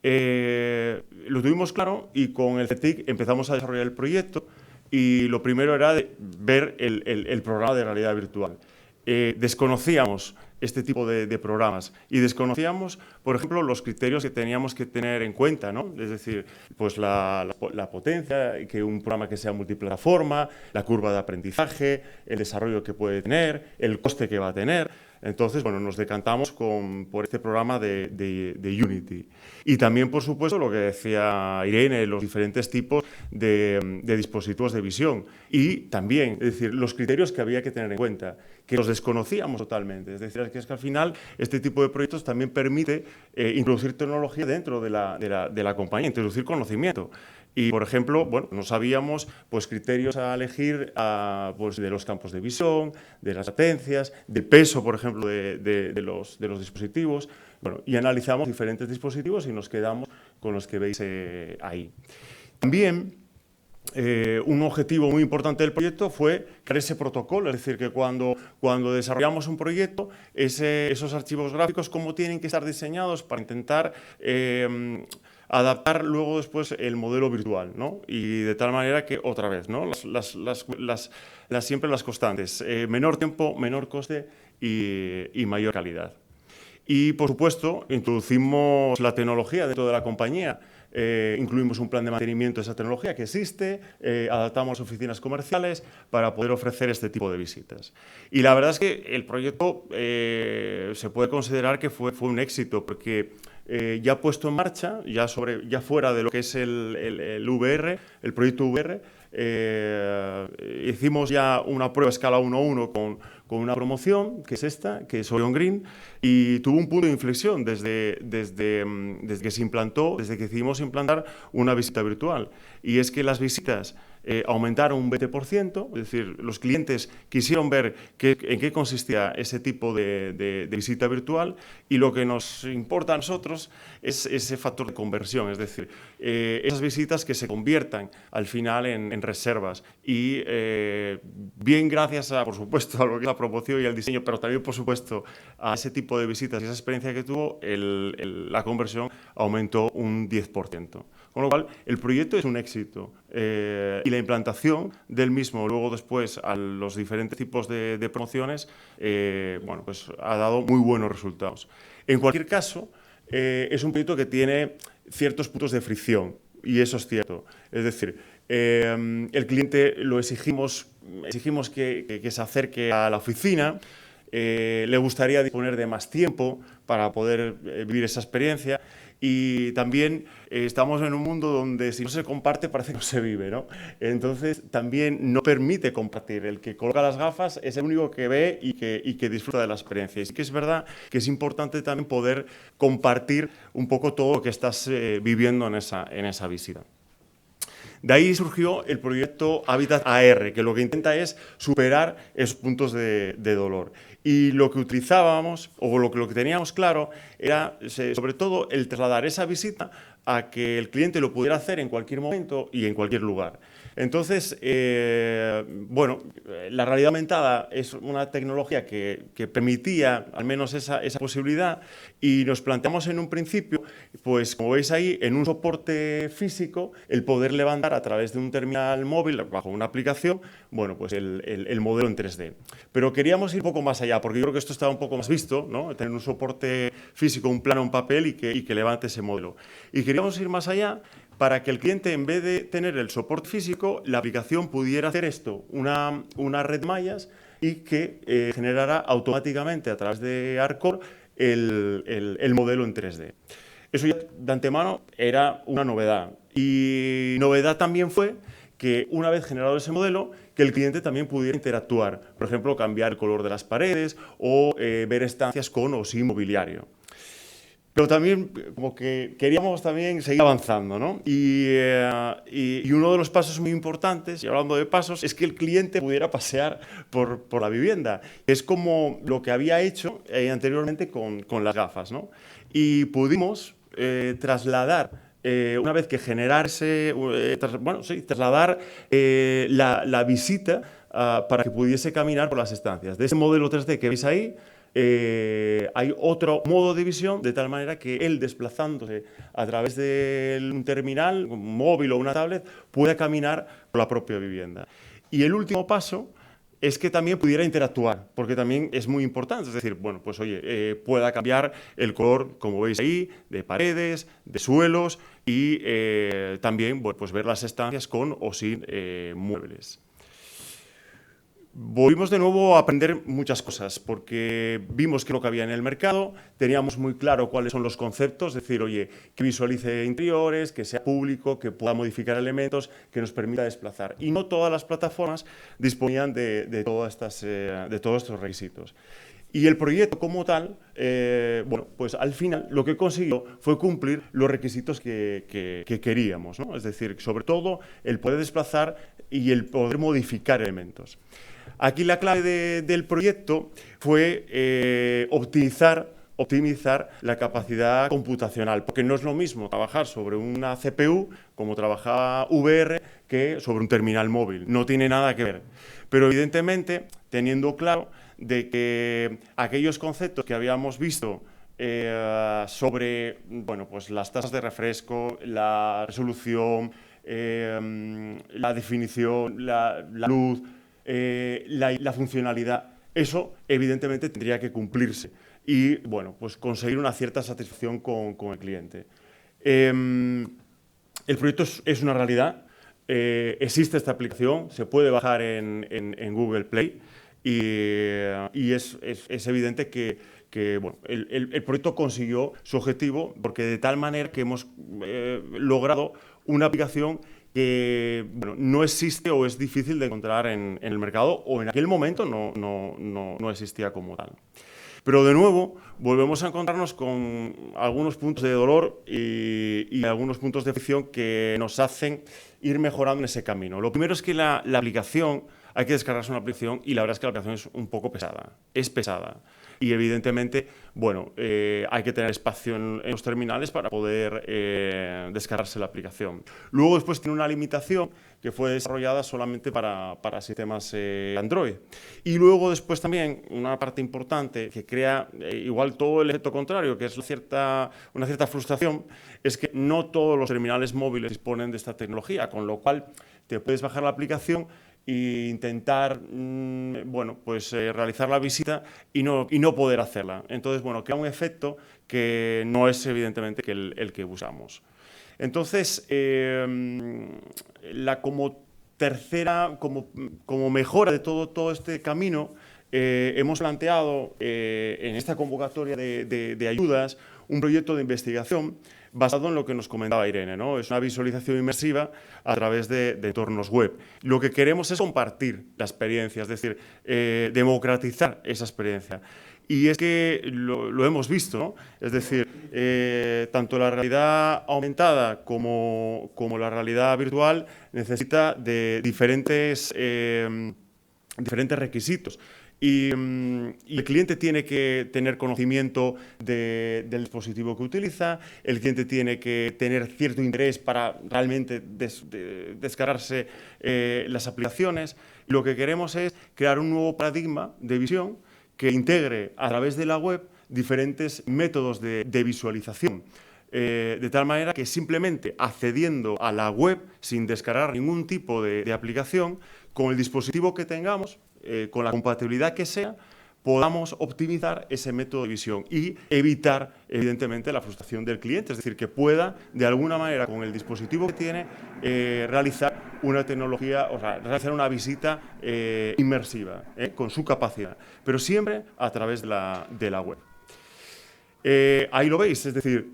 Lo tuvimos claro y con el CETIC empezamos a desarrollar el proyecto y lo primero era ver el programa de realidad virtual. Desconocíamos este tipo de programas y desconocíamos, por ejemplo, los criterios que teníamos que tener en cuenta, ¿no? Es decir, pues la potencia, que un programa que sea multiplataforma, la curva de aprendizaje, el desarrollo que puede tener, el coste que va a tener. Entonces, bueno, nos decantamos por este programa de Unity. Y también, por supuesto, lo que decía Irene, los diferentes tipos de dispositivos de visión. Y también, es decir, los criterios que había que tener en cuenta, que los desconocíamos totalmente. Es decir, que al final este tipo de proyectos también permite introducir tecnología dentro de la compañía, introducir conocimiento. Y, por ejemplo, bueno, no sabíamos pues, criterios a elegir pues, de los campos de visión, de las latencias, del peso, por ejemplo, de los dispositivos. Bueno, y analizamos diferentes dispositivos y nos quedamos con los que veis ahí. También un objetivo muy importante del proyecto fue crear ese protocolo, es decir, que cuando desarrollamos un proyecto, esos archivos gráficos, cómo tienen que estar diseñados para intentar adaptar luego después el modelo virtual, ¿no? Y de tal manera que, otra vez, ¿no? Siempre las constantes, menor tiempo, menor coste y mayor calidad. Y, por supuesto, introducimos la tecnología dentro de la compañía. Incluimos un plan de mantenimiento de esa tecnología que existe, adaptamos oficinas comerciales para poder ofrecer este tipo de visitas. Y la verdad es que el proyecto se puede considerar que fue un éxito, porque ya puesto en marcha, ya fuera de lo que es el VR, el proyecto VR, hicimos ya una prueba a escala 1:1 con una promoción, que es esta, que es Orion Green, y tuvo un punto de inflexión desde que se implantó, desde que decidimos implantar una visita virtual. Y es que las visitas aumentaron un 20%, es decir, los clientes quisieron ver en qué consistía ese tipo de visita virtual, y lo que nos importa a nosotros es ese factor de conversión, es decir, esas visitas que se conviertan al final en reservas. Y bien gracias por supuesto, a lo que es la promoción y el diseño, pero también, por supuesto, a ese tipo de visitas y esa experiencia que tuvo, la conversión aumentó un 10%. Con lo cual, el proyecto es un éxito y la implantación del mismo, luego después a los diferentes tipos de promociones, bueno, pues ha dado muy buenos resultados. En cualquier caso, es un proyecto que tiene ciertos puntos de fricción, y eso es cierto. Es decir, el cliente lo exigimos que se acerque a la oficina, le gustaría disponer de más tiempo para poder vivir esa experiencia. Y también estamos en un mundo donde si no se comparte parece que no se vive, ¿no? Entonces también no permite compartir. El que coloca las gafas es el único que ve y que disfruta de la experiencia. Y sí que es verdad que es importante también poder compartir un poco todo lo que estás viviendo en esa visita. De ahí surgió el proyecto Habitat AR, que lo que intenta es superar esos puntos de dolor. Y lo que utilizábamos, o lo que teníamos claro, era sobre todo el trasladar esa visita a que el cliente lo pudiera hacer en cualquier momento y en cualquier lugar. Entonces, bueno, la realidad aumentada es una tecnología que permitía al menos esa posibilidad, y nos planteamos en un principio, pues como veis ahí, en un soporte físico, el poder levantar a través de un terminal móvil, bajo una aplicación, bueno, pues el modelo en 3D. Pero queríamos ir un poco más allá, porque yo creo que esto estaba un poco más visto, ¿no? Tener un soporte físico, un plano en papel y que levante ese modelo. Y queríamos ir más allá para que el cliente, en vez de tener el soporte físico, la aplicación pudiera hacer esto, una red de mallas, y que generara automáticamente a través de Arcor el modelo en 3D. Eso ya de antemano era una novedad. Y novedad también fue que una vez generado ese modelo, que el cliente también pudiera interactuar. Por ejemplo, cambiar el color de las paredes o ver estancias con o sin mobiliario. Pero también como que queríamos también seguir avanzando, ¿no? Y uno de los pasos muy importantes, y hablando de pasos, es que el cliente pudiera pasear por la vivienda. Es como lo que había hecho anteriormente con las gafas, ¿no? Y pudimos trasladar, una vez que generarse, trasladar la visita para que pudiese caminar por las estancias. De ese modelo 3D que veis ahí, hay otro modo de visión, de tal manera que él, desplazándose a través de un terminal, un móvil o una tablet, pueda caminar por la propia vivienda. Y el último paso es que también pudiera interactuar, porque también es muy importante. Es decir, bueno, pues oye, pueda cambiar el color, como veis ahí, de paredes, de suelos, y también, bueno, pues ver las estancias con o sin muebles. Volvimos de nuevo a aprender muchas cosas, porque vimos que lo que había en el mercado, teníamos muy claro cuáles son los conceptos, es decir, oye, que visualice interiores, que sea público, que pueda modificar elementos, que nos permita desplazar. Y no todas las plataformas disponían de todos estos requisitos. Y el proyecto como tal, bueno, pues al final lo que consiguió fue cumplir los requisitos que queríamos, ¿no? Es decir, sobre todo el poder desplazar y el poder modificar elementos. Aquí la clave del proyecto fue optimizar optimizar la capacidad computacional, porque no es lo mismo trabajar sobre una CPU, como trabajaba VR, que sobre un terminal móvil. No tiene nada que ver. Pero evidentemente, teniendo claro de que aquellos conceptos que habíamos visto sobre pues las tasas de refresco, la resolución, la definición, la luz, la funcionalidad, eso evidentemente tendría que cumplirse y pues conseguir una cierta satisfacción con el cliente. El proyecto es una realidad, existe esta aplicación, se puede bajar en Google Play y es evidente que el proyecto consiguió su objetivo porque de tal manera que hemos logrado una aplicación que no existe o es difícil de encontrar en el mercado o en aquel momento no existía como tal. Pero de nuevo volvemos a encontrarnos con algunos puntos de dolor y algunos puntos de fricción que nos hacen ir mejorando en ese camino. Lo primero es que la aplicación, hay que descargarse una aplicación y la verdad es que la aplicación es un poco pesada, es pesada. Y evidentemente, hay que tener espacio en los terminales para poder descargarse la aplicación. Luego después tiene una limitación que fue desarrollada solamente para sistemas Android. Y luego después también una parte importante que crea igual todo el efecto contrario, que es una cierta frustración, es que no todos los terminales móviles disponen de esta tecnología, con lo cual te puedes bajar la aplicación e intentar realizar la visita y no poder hacerla. Entonces, crea un efecto que no es evidentemente el que buscamos. Entonces, como mejora de todo este camino, hemos planteado en esta convocatoria de ayudas un proyecto de investigación basado en lo que nos comentaba Irene, ¿no? Es una visualización inmersiva a través de entornos web. Lo que queremos es compartir la experiencia, es decir, democratizar esa experiencia. Y es que lo hemos visto, ¿no? Es decir, tanto la realidad aumentada como la realidad virtual necesita de diferentes requisitos. Y el cliente tiene que tener conocimiento del dispositivo que utiliza, el cliente tiene que tener cierto interés para realmente descargarse las aplicaciones. Lo que queremos es crear un nuevo paradigma de visión que integre a través de la web diferentes métodos de visualización. De tal manera que simplemente accediendo a la web sin descargar ningún tipo de aplicación, con el dispositivo que tengamos, con la compatibilidad que sea, podamos optimizar ese método de visión y evitar, evidentemente, la frustración del cliente. Es decir, que pueda, de alguna manera, con el dispositivo que tiene, realizar una tecnología, realizar una visita inmersiva, con su capacidad, pero siempre a través de la web. Ahí lo veis, es decir,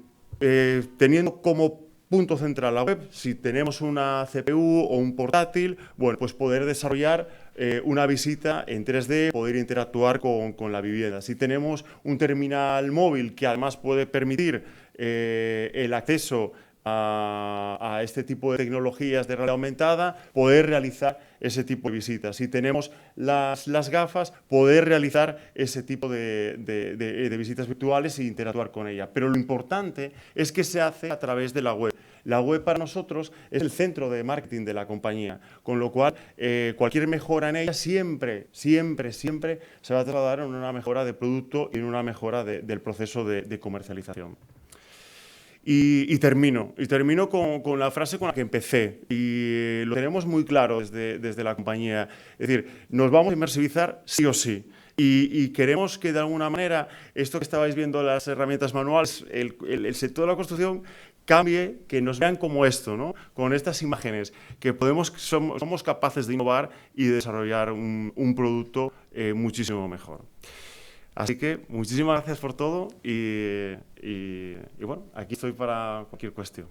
teniendo como punto central la web, si tenemos una CPU o un portátil, pues poder desarrollar una visita en 3D, poder interactuar con la vivienda. Si tenemos un terminal móvil que además puede permitir el acceso a este tipo de tecnologías de realidad aumentada, poder realizar ese tipo de visitas. Si tenemos las gafas, poder realizar ese tipo de visitas virtuales e interactuar con ella. Pero lo importante es que se hace a través de la web. La web para nosotros es el centro de marketing de la compañía, con lo cual cualquier mejora en ella siempre se va a trasladar en una mejora de producto y en una mejora del proceso de comercialización. Y termino con la frase con la que empecé, y lo tenemos muy claro desde la compañía. Es decir, nos vamos a inmersivizar sí o sí. Y queremos que de alguna manera, esto que estabais viendo, las herramientas manuales, el sector de la construcción cambie, que nos vean como esto, ¿no? Con estas imágenes, que somos capaces de innovar y de desarrollar un producto muchísimo mejor. Así que muchísimas gracias por todo y aquí estoy para cualquier cuestión.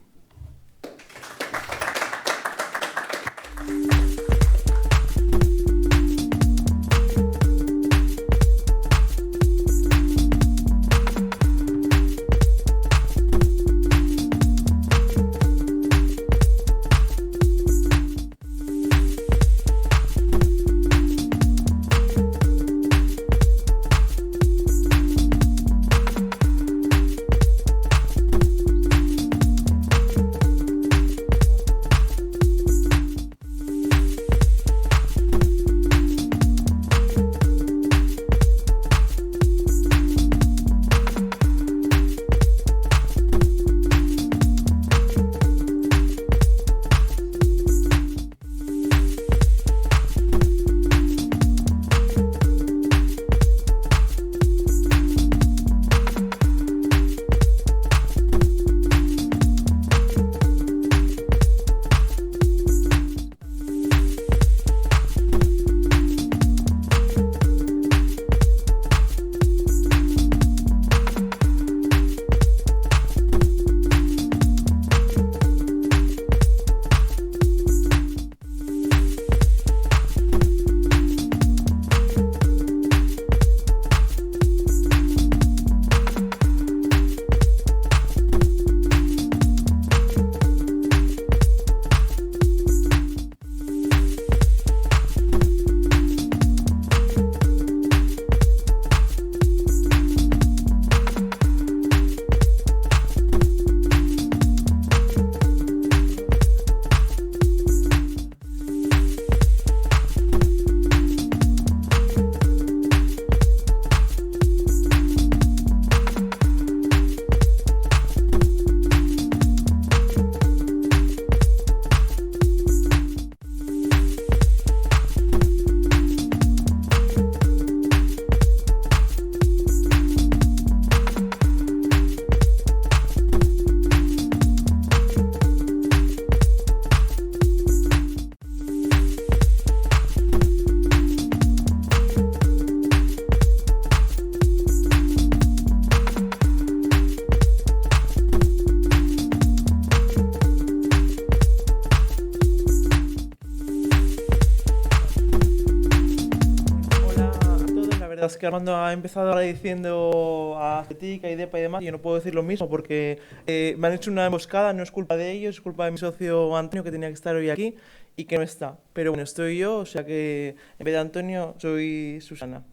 que Armando ha empezado ahora diciendo a CETIC, a IDEPA y demás, y yo no puedo decir lo mismo porque me han hecho una emboscada, no es culpa de ellos, es culpa de mi socio Antonio, que tenía que estar hoy aquí y que no está. Pero bueno, estoy yo, o sea que en vez de Antonio soy Susana.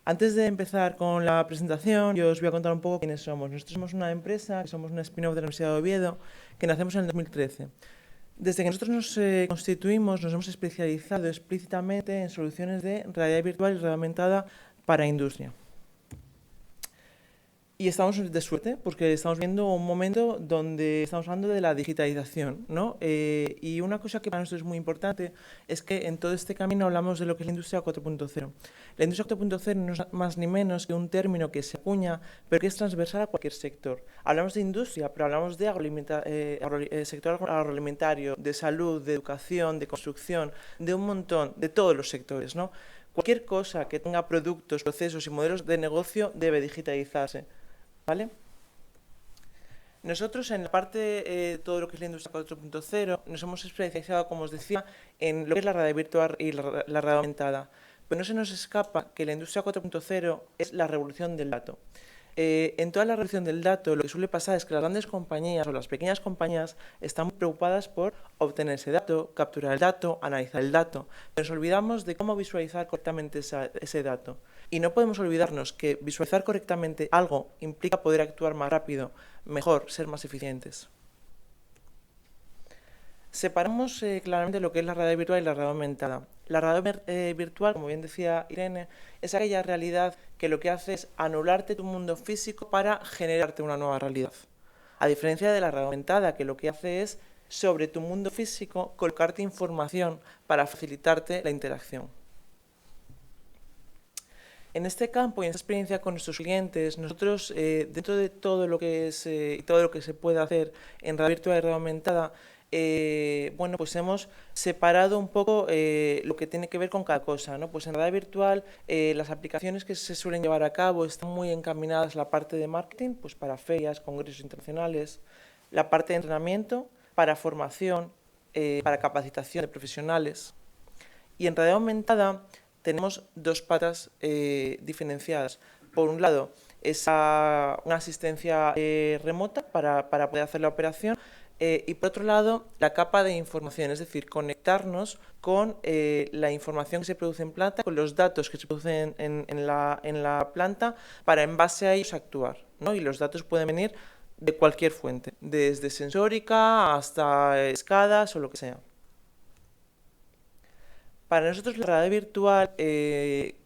Antes de empezar con la presentación, yo os voy a contar un poco quiénes somos. Nosotros somos una empresa, que somos una spin-off de la Universidad de Oviedo, que nacemos en el 2013. Desde que nosotros nos constituimos, nos hemos especializado explícitamente en soluciones de realidad virtual y realidad aumentada para industria. Y estamos de suerte porque estamos viendo un momento donde estamos hablando de la digitalización, ¿no? Y una cosa que para nosotros es muy importante es que en todo este camino hablamos de lo que es la industria 4.0. La industria 4.0 no es más ni menos que un término que se acuña, pero que es transversal a cualquier sector. Hablamos de industria, pero hablamos de sector agroalimentario, de salud, de educación, de construcción, de un montón, de todos los sectores, ¿no? Cualquier cosa que tenga productos, procesos y modelos de negocio debe digitalizarse. ¿Vale? Nosotros en la parte de todo lo que es la industria 4.0 nos hemos especializado, como os decía, en lo que es la realidad virtual y la realidad aumentada. Pero no se nos escapa que la industria 4.0 es la revolución del dato. En toda la revolución del dato lo que suele pasar es que las grandes compañías o las pequeñas compañías están muy preocupadas por obtener ese dato, capturar el dato, analizar el dato, pero nos olvidamos de cómo visualizar correctamente ese dato. Y no podemos olvidarnos que visualizar correctamente algo implica poder actuar más rápido, mejor, ser más eficientes. Separamos claramente lo que es la realidad virtual y la realidad aumentada. La realidad virtual, como bien decía Irene, es aquella realidad que lo que hace es anularte tu mundo físico para generarte una nueva realidad. A diferencia de la realidad aumentada, que lo que hace es, sobre tu mundo físico, colocarte información para facilitarte la interacción. En este campo y en esta experiencia con nuestros clientes, nosotros, dentro de todo lo que es y todo lo que se puede hacer en realidad virtual y realidad aumentada, bueno, pues hemos separado un poco lo que tiene que ver con cada cosa, ¿no? Pues en realidad virtual las aplicaciones que se suelen llevar a cabo están muy encaminadas a la parte de marketing, pues para ferias, congresos internacionales, la parte de entrenamiento, para formación, para capacitación de profesionales. Y en realidad aumentada tenemos dos patas diferenciadas. Por un lado, una asistencia remota para poder hacer la operación. Y por otro lado, la capa de información, es decir, conectarnos con la información que se produce en planta, con los datos que se producen en la planta, para en base a ellos actuar, ¿no? Y los datos pueden venir de cualquier fuente, desde sensórica hasta escadas o lo que sea. Para nosotros la realidad virtual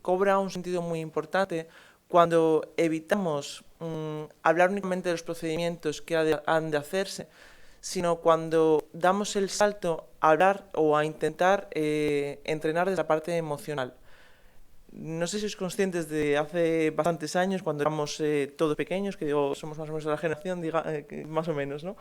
cobra un sentido muy importante cuando evitamos hablar únicamente de los procedimientos que han de hacerse, sino cuando damos el salto a hablar o a intentar entrenar desde la parte emocional. No sé si sois conscientes de hace bastantes años, cuando éramos todos pequeños, que digo, somos más o menos de la generación, más o menos, ¿no?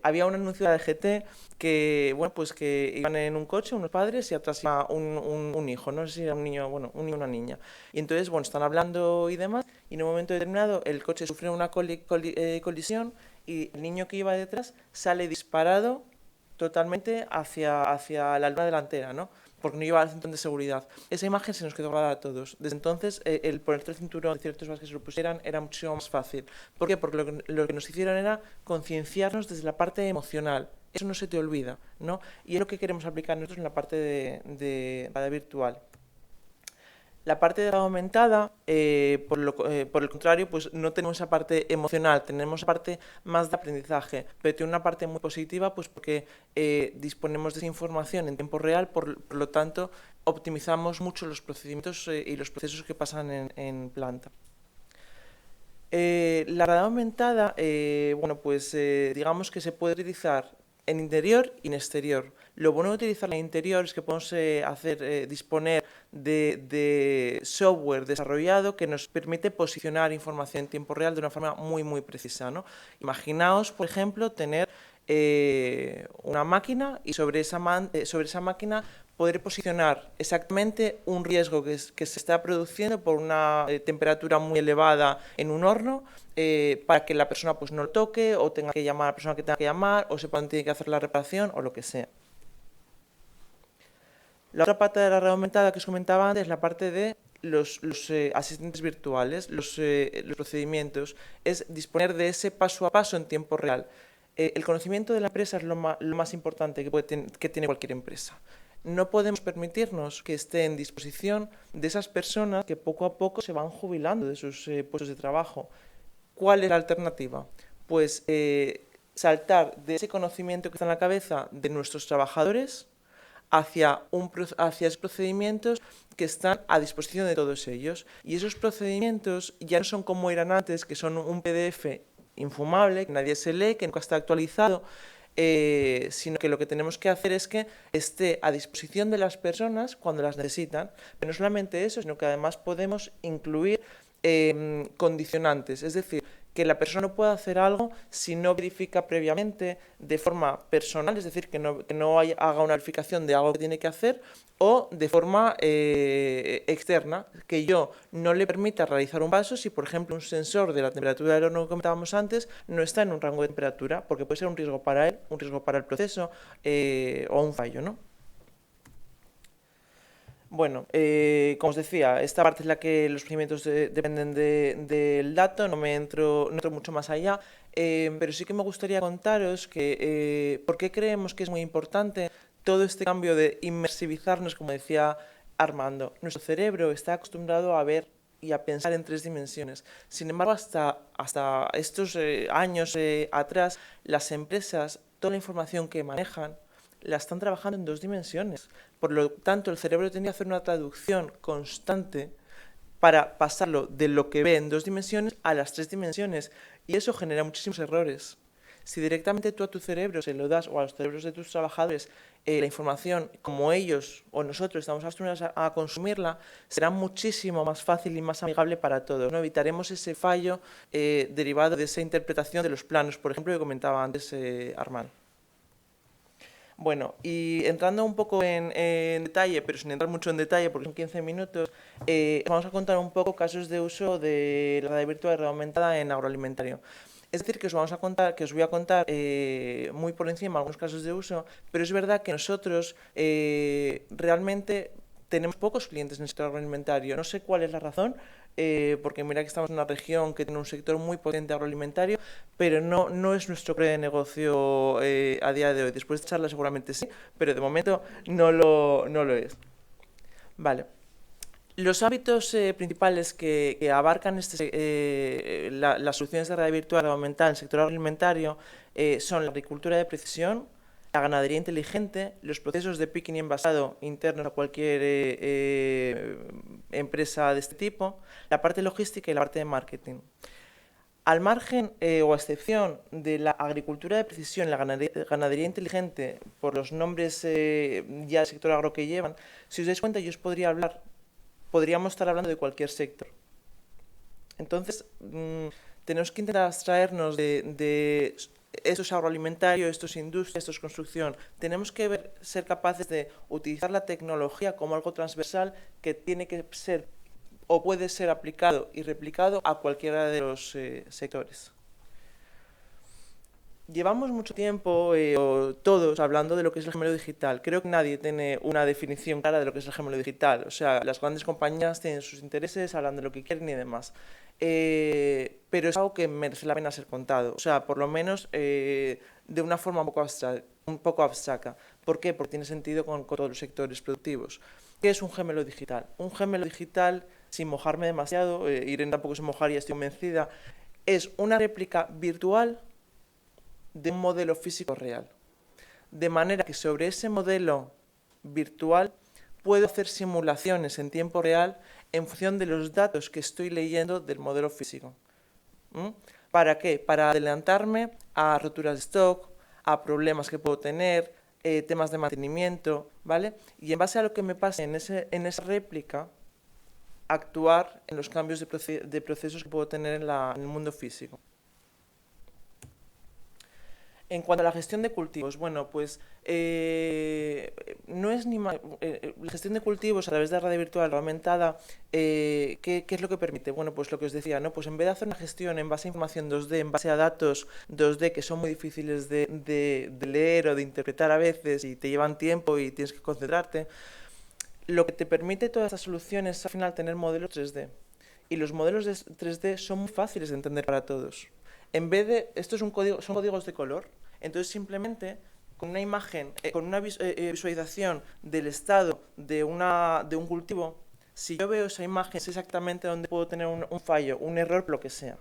Había un anuncio de la DGT que, bueno, pues que iban en un coche unos padres y atrás iba un hijo, no sé si era un niño, bueno, un niño o una niña. Y entonces, bueno, están hablando y demás, y en un momento determinado el coche sufre una colisión y el niño que iba detrás sale disparado totalmente hacia la luna delantera, ¿no? Porque no llevaba el cinturón de seguridad. Esa imagen se nos quedó grabada a todos. Desde entonces, el ponerte el cinturón de ciertos más que se lo pusieran era mucho más fácil. ¿Por qué? Porque lo que nos hicieron era concienciarnos desde la parte emocional. Eso no se te olvida, ¿no? Y es lo que queremos aplicar nosotros en la parte de realidad virtual. La parte de realidad aumentada, por el contrario, pues no tenemos esa parte emocional, tenemos esa parte más de aprendizaje, pero tiene una parte muy positiva, pues porque disponemos de esa información en tiempo real, por lo tanto, optimizamos mucho los procedimientos y los procesos que pasan en planta. La realidad aumentada, bueno, pues digamos que se puede utilizar en interior y en exterior. Lo bueno de utilizarla en interior es que podemos disponer de software desarrollado que nos permite posicionar información en tiempo real de una forma muy, muy precisa, ¿no? Imaginaos, por ejemplo, tener una máquina y sobre esa máquina poder posicionar exactamente un riesgo que se está produciendo por una temperatura muy elevada en un horno, para que la persona pues no lo toque o tenga que llamar a la persona que tenga que llamar o sepa dónde tiene que hacer la reparación o lo que sea. La otra pata de la realidad aumentada que os comentaba antes es la parte de los asistentes virtuales, los procedimientos, es disponer de ese paso a paso en tiempo real. El conocimiento de la empresa es lo más importante que tiene cualquier empresa. No podemos permitirnos que esté en disposición de esas personas que poco a poco se van jubilando de sus puestos de trabajo. ¿Cuál es la alternativa? Pues saltar de ese conocimiento que está en la cabeza de nuestros trabajadores hacia esos procedimientos que están a disposición de todos ellos. Y esos procedimientos ya no son como eran antes, que son un PDF infumable, que nadie se lee, que nunca está actualizado, sino que lo que tenemos que hacer es que esté a disposición de las personas cuando las necesitan. Pero no solamente eso, sino que además podemos incluir condicionantes, es decir, que la persona no pueda hacer algo si no verifica previamente de forma personal, es decir, que no haga una verificación de algo que tiene que hacer, o de forma externa, que yo no le permita realizar un paso si, por ejemplo, un sensor de la temperatura del horno que comentábamos antes no está en un rango de temperatura, porque puede ser un riesgo para él, un riesgo para el proceso o un fallo, ¿no? Bueno, como os decía, esta parte es la que los procedimientos dependen del dato, no entro mucho más allá, pero sí que me gustaría contaros que por qué creemos que es muy importante todo este cambio de inmersivizarnos, como decía Armando. Nuestro cerebro está acostumbrado a ver y a pensar en 3 dimensiones. Sin embargo, hasta estos años atrás, las empresas, toda la información que manejan, la están trabajando en 2 dimensiones. Por lo tanto, el cerebro tiene que hacer una traducción constante para pasarlo de lo que ve en 2 dimensiones a las 3 dimensiones. Y eso genera muchísimos errores. Si directamente tú a tu cerebro se lo das, o a los cerebros de tus trabajadores, la información como ellos o nosotros estamos acostumbrados a consumirla, será muchísimo más fácil y más amigable para todos, ¿no? Evitaremos ese fallo derivado de esa interpretación de los planos, por ejemplo, que comentaba antes Armand. Bueno, y entrando un poco en detalle, pero sin entrar mucho en detalle porque son 15 minutos, vamos a contar un poco casos de uso de la realidad virtual y realidad aumentada en agroalimentario. Es decir, que os voy a contar muy por encima algunos casos de uso, pero es verdad que nosotros realmente tenemos pocos clientes en el sector agroalimentario. No sé cuál es la razón, porque mira que estamos en una región que tiene un sector muy potente agroalimentario, pero no es nuestro core de negocio a día de hoy. Después de esta charla seguramente sí, pero de momento no lo es. Vale. Los ámbitos principales que abarcan las soluciones de realidad virtual aumentada en el sector agroalimentario son la agricultura de precisión, la ganadería inteligente, los procesos de picking y envasado internos a cualquier empresa de este tipo, la parte logística y la parte de marketing. Al margen o a excepción de la agricultura de precisión, la ganadería inteligente, por los nombres ya del sector agro que llevan, si os dais cuenta yo os podríamos estar hablando de cualquier sector. Entonces, tenemos que intentar abstraernos de esto es agroalimentario, esto es industria, esto es construcción. Tenemos que ser capaces de utilizar la tecnología como algo transversal que tiene que ser o puede ser aplicado y replicado a cualquiera de los sectores. Llevamos mucho tiempo, todos, hablando de lo que es el gemelo digital. Creo que nadie tiene una definición clara de lo que es el gemelo digital. O sea, las grandes compañías tienen sus intereses, hablan de lo que quieren y demás. Pero es algo que merece la pena ser contado. O sea, por lo menos de una forma un poco abstracta. ¿Por qué? Porque tiene sentido con todos los sectores productivos. ¿Qué es un gemelo digital? Un gemelo digital, sin mojarme demasiado, Irene tampoco se mojaría, estoy convencida, es una réplica virtual de un modelo físico real. De manera que sobre ese modelo virtual puedo hacer simulaciones en tiempo real en función de los datos que estoy leyendo del modelo físico. ¿Para qué? Para adelantarme a roturas de stock, a problemas que puedo tener, temas de mantenimiento, ¿vale? Y en base a lo que me pase en esa réplica, actuar en los cambios de procesos que puedo tener en el mundo físico. En cuanto a la gestión de cultivos, bueno, pues no es ni la gestión de cultivos a través de la realidad virtual aumentada, ¿qué es lo que permite? Bueno, pues lo que os decía, ¿no? Pues en vez de hacer una gestión en base a información 2D, en base a datos 2D que son muy difíciles de leer o de interpretar a veces y te llevan tiempo y tienes que concentrarte, lo que te permite todas estas soluciones es al final tener modelos 3D. Y los modelos de 3D son muy fáciles de entender para todos. En vez de, esto es un código, son códigos de color, entonces simplemente con una imagen, con una visualización del estado de un cultivo, si yo veo esa imagen, sé exactamente dónde puedo tener un fallo, un error, lo que sea.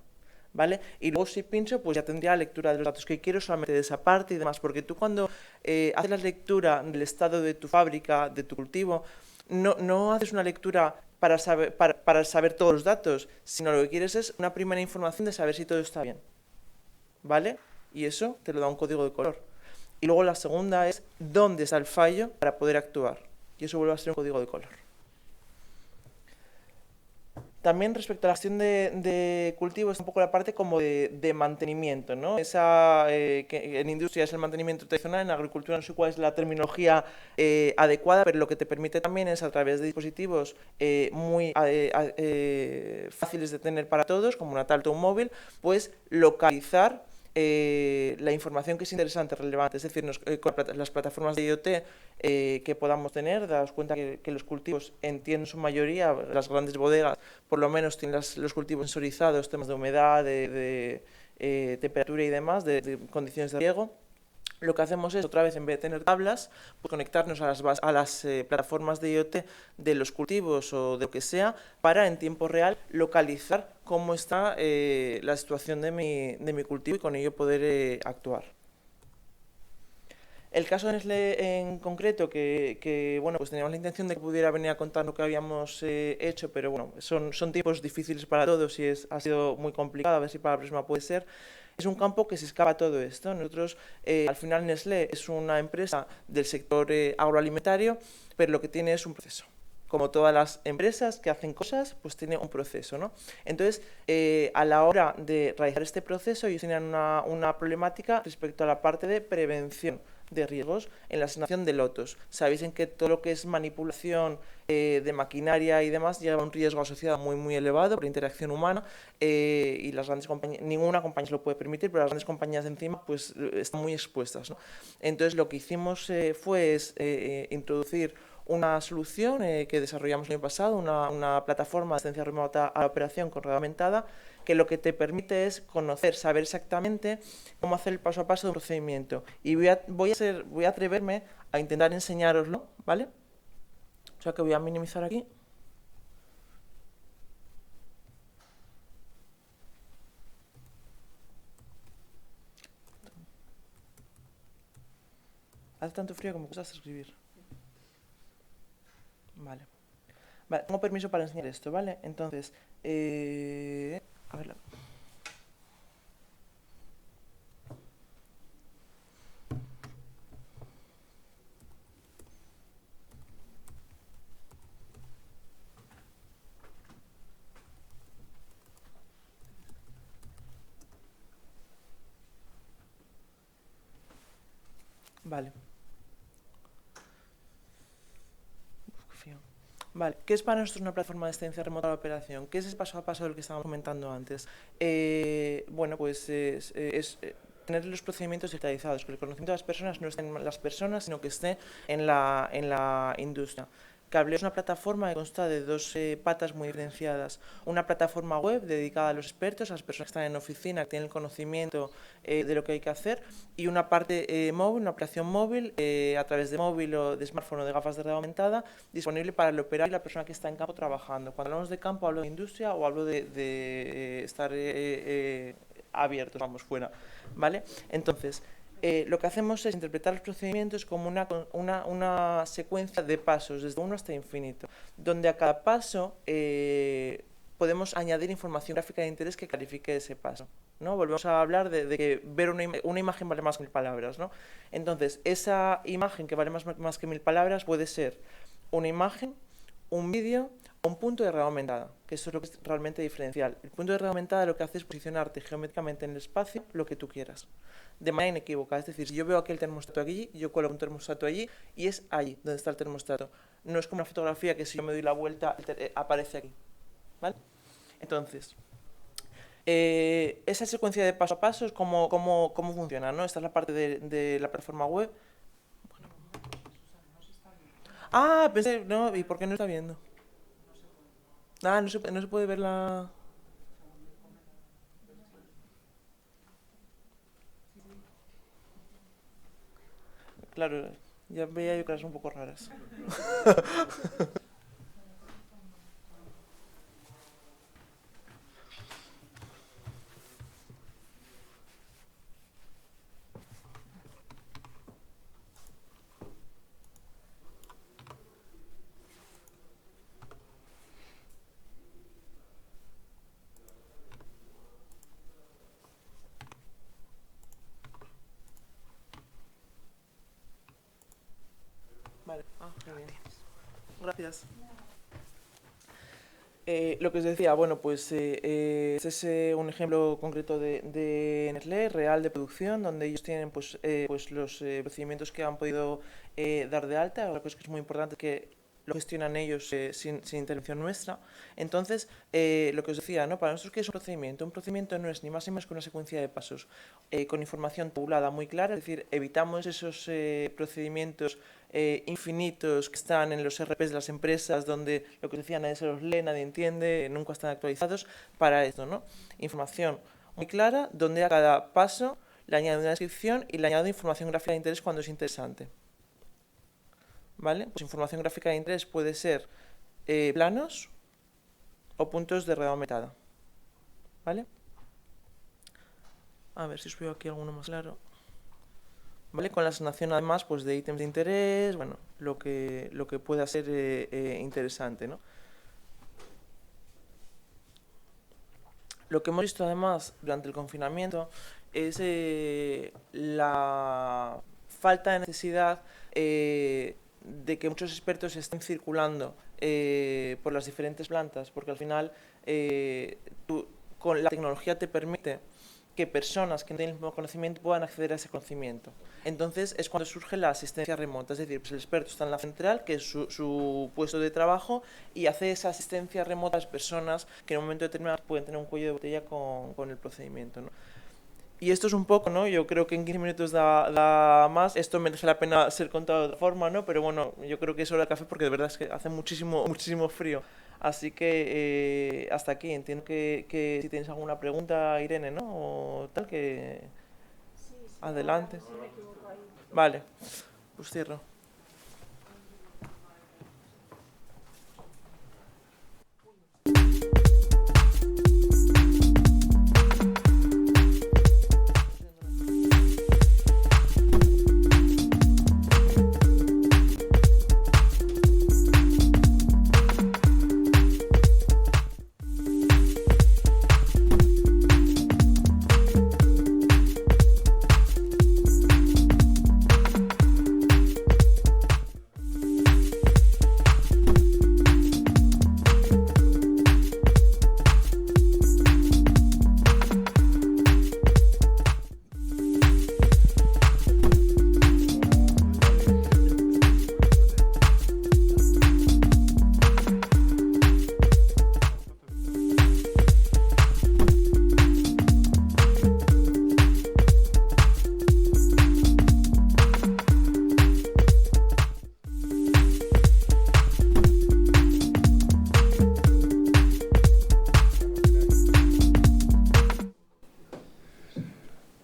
¿Vale? Y luego si pincho, pues ya tendría la lectura de los datos que quiero solamente de esa parte y demás, porque tú cuando haces la lectura del estado de tu fábrica, de tu cultivo, no haces una lectura para saber todos los datos, sino lo que quieres es una primera información de saber si todo está bien. ¿Vale? Y eso te lo da un código de color. Y luego la segunda es dónde está el fallo para poder actuar. Y eso vuelve a ser un código de color. También respecto a la gestión de cultivos, es un poco la parte como de mantenimiento, ¿no? Esa que en industria es el mantenimiento tradicional, en agricultura no sé cuál es la terminología adecuada, pero lo que te permite también es a través de dispositivos muy fáciles de tener para todos, como una tablet o un móvil, pues localizar la información que es interesante, relevante, es decir, con las plataformas de IoT que podamos tener, daros cuenta que los cultivos entienden su mayoría, las grandes bodegas por lo menos tienen los cultivos sensorizados, temas de humedad, de temperatura y demás, de condiciones de riego. Lo que hacemos es, otra vez, en vez de tener tablas, pues conectarnos a las plataformas de IoT de los cultivos o de lo que sea, para en tiempo real localizar cómo está la situación de mi cultivo y con ello poder actuar. El caso de Nestlé en concreto, que bueno, pues teníamos la intención de que pudiera venir a contar lo que habíamos hecho, pero bueno, son tiempos difíciles para todos y ha sido muy complicado, a ver si para la próxima puede ser. Es un campo que se escapa a todo esto. Nosotros, al final, Nestlé es una empresa del sector agroalimentario, pero lo que tiene es un proceso. Como todas las empresas que hacen cosas, pues tiene un proceso, ¿no? Entonces, a la hora de realizar este proceso, ellos tenían una problemática respecto a la parte de prevención de riesgos en la asignación de lotos. Sabéis en que todo lo que es manipulación de maquinaria y demás lleva un riesgo asociado muy elevado por interacción humana y las grandes compañías, ninguna compañía se lo puede permitir, pero las grandes compañías de encima pues están muy expuestas, ¿no? Entonces lo que hicimos fue introducir una solución que desarrollamos el año pasado, una plataforma de asistencia remota a la operación con red aumentada, que lo que te permite es saber exactamente cómo hacer el paso a paso de un procedimiento. Y voy a atreverme a intentar enseñároslo, ¿vale? O sea que voy a minimizar aquí. Hace tanto frío que me cuesta escribir. Vale. Vale, tengo permiso para enseñar esto, ¿vale? Entonces, a ver. Vale. Vale, ¿qué es para nosotros una plataforma de asistencia remota a la operación? ¿Qué es ese paso a paso del que estábamos comentando antes? Bueno, pues es tener los procedimientos digitalizados, que el conocimiento de las personas no esté en las personas, sino que esté en la industria. Cableos es una plataforma que consta de dos patas muy diferenciadas. Una plataforma web dedicada a los expertos, a las personas que están en oficina, que tienen el conocimiento de lo que hay que hacer, y una parte móvil, una aplicación móvil, a través de móvil o de smartphone o de gafas de realidad aumentada, disponible para el operario y la persona que está en campo trabajando. Cuando hablamos de campo, hablo de industria o hablo de estar abiertos, vamos, fuera, ¿vale? Entonces, lo que hacemos es interpretar los procedimientos como una secuencia de pasos, desde 1 hasta infinito, donde a cada paso podemos añadir información gráfica de interés que clarifique ese paso, ¿no? Volvemos a hablar de que ver una imagen vale más que 1000 palabras, ¿no? Entonces, esa imagen que vale más que 1000 palabras puede ser una imagen, un vídeo o un punto de realidad aumentada, que eso es lo que es realmente diferencial. El punto de realidad aumentada lo que hace es posicionarte geométricamente en el espacio lo que tú quieras, de manera inequívoca. Es decir, si yo veo aquí el termostato allí, yo coloco un termostato allí y es allí donde está el termostato. No es como una fotografía que si yo me doy la vuelta aparece aquí, ¿vale? Entonces, esa secuencia de paso a paso es cómo funciona, ¿no? Esta es la parte de la plataforma web. Ah, pensé, no, ¿y por qué no está viendo? Ah, no se puede ver la... Claro, ya veía yo cosas un poco raras. Vale, qué bien. Gracias. Lo que os decía, bueno, pues este es un ejemplo concreto de Nestlé, real de producción, donde ellos tienen pues los procedimientos que han podido dar de alta. Otra cosa que es muy importante es que lo gestionan ellos sin intervención nuestra. Entonces, lo que os decía, ¿no? Para nosotros, ¿qué es un procedimiento? Un procedimiento no es ni más ni menos que una secuencia de pasos con información tabulada muy clara, es decir, evitamos esos procedimientos infinitos que están en los RPs de las empresas, donde lo que os decía nadie se los lee, nadie entiende, nunca están actualizados, para esto, ¿no? Información muy clara, donde a cada paso le añado una descripción y le añado información gráfica de interés cuando es interesante. ¿Vale? Pues información gráfica de interés puede ser planos o puntos de redado metada. ¿Vale? A ver si os veo aquí alguno más claro. ¿Vale? Con la asignación además pues de ítems de interés, bueno, lo que pueda ser interesante, ¿no? Lo que hemos visto además durante el confinamiento es la falta de necesidad de que muchos expertos estén circulando por las diferentes plantas, porque al final con la tecnología te permite que personas que no tienen el mismo conocimiento puedan acceder a ese conocimiento. Entonces es cuando surge la asistencia remota, es decir, pues el experto está en la central, que es su puesto de trabajo, y hace esa asistencia remota a las personas que en un momento determinado pueden tener un cuello de botella con el procedimiento, ¿no? Y esto es un poco, ¿no? Yo creo que en 15 minutos da más. Esto merece la pena ser contado de otra forma, ¿no? Pero bueno, yo creo que es hora de café porque de verdad es que hace muchísimo frío. Así que hasta aquí. Entiendo que si tienes alguna pregunta, Irene, ¿no? O tal, que... Sí, sí, Adelante. si me equivoco ahí. Vale, pues cierro.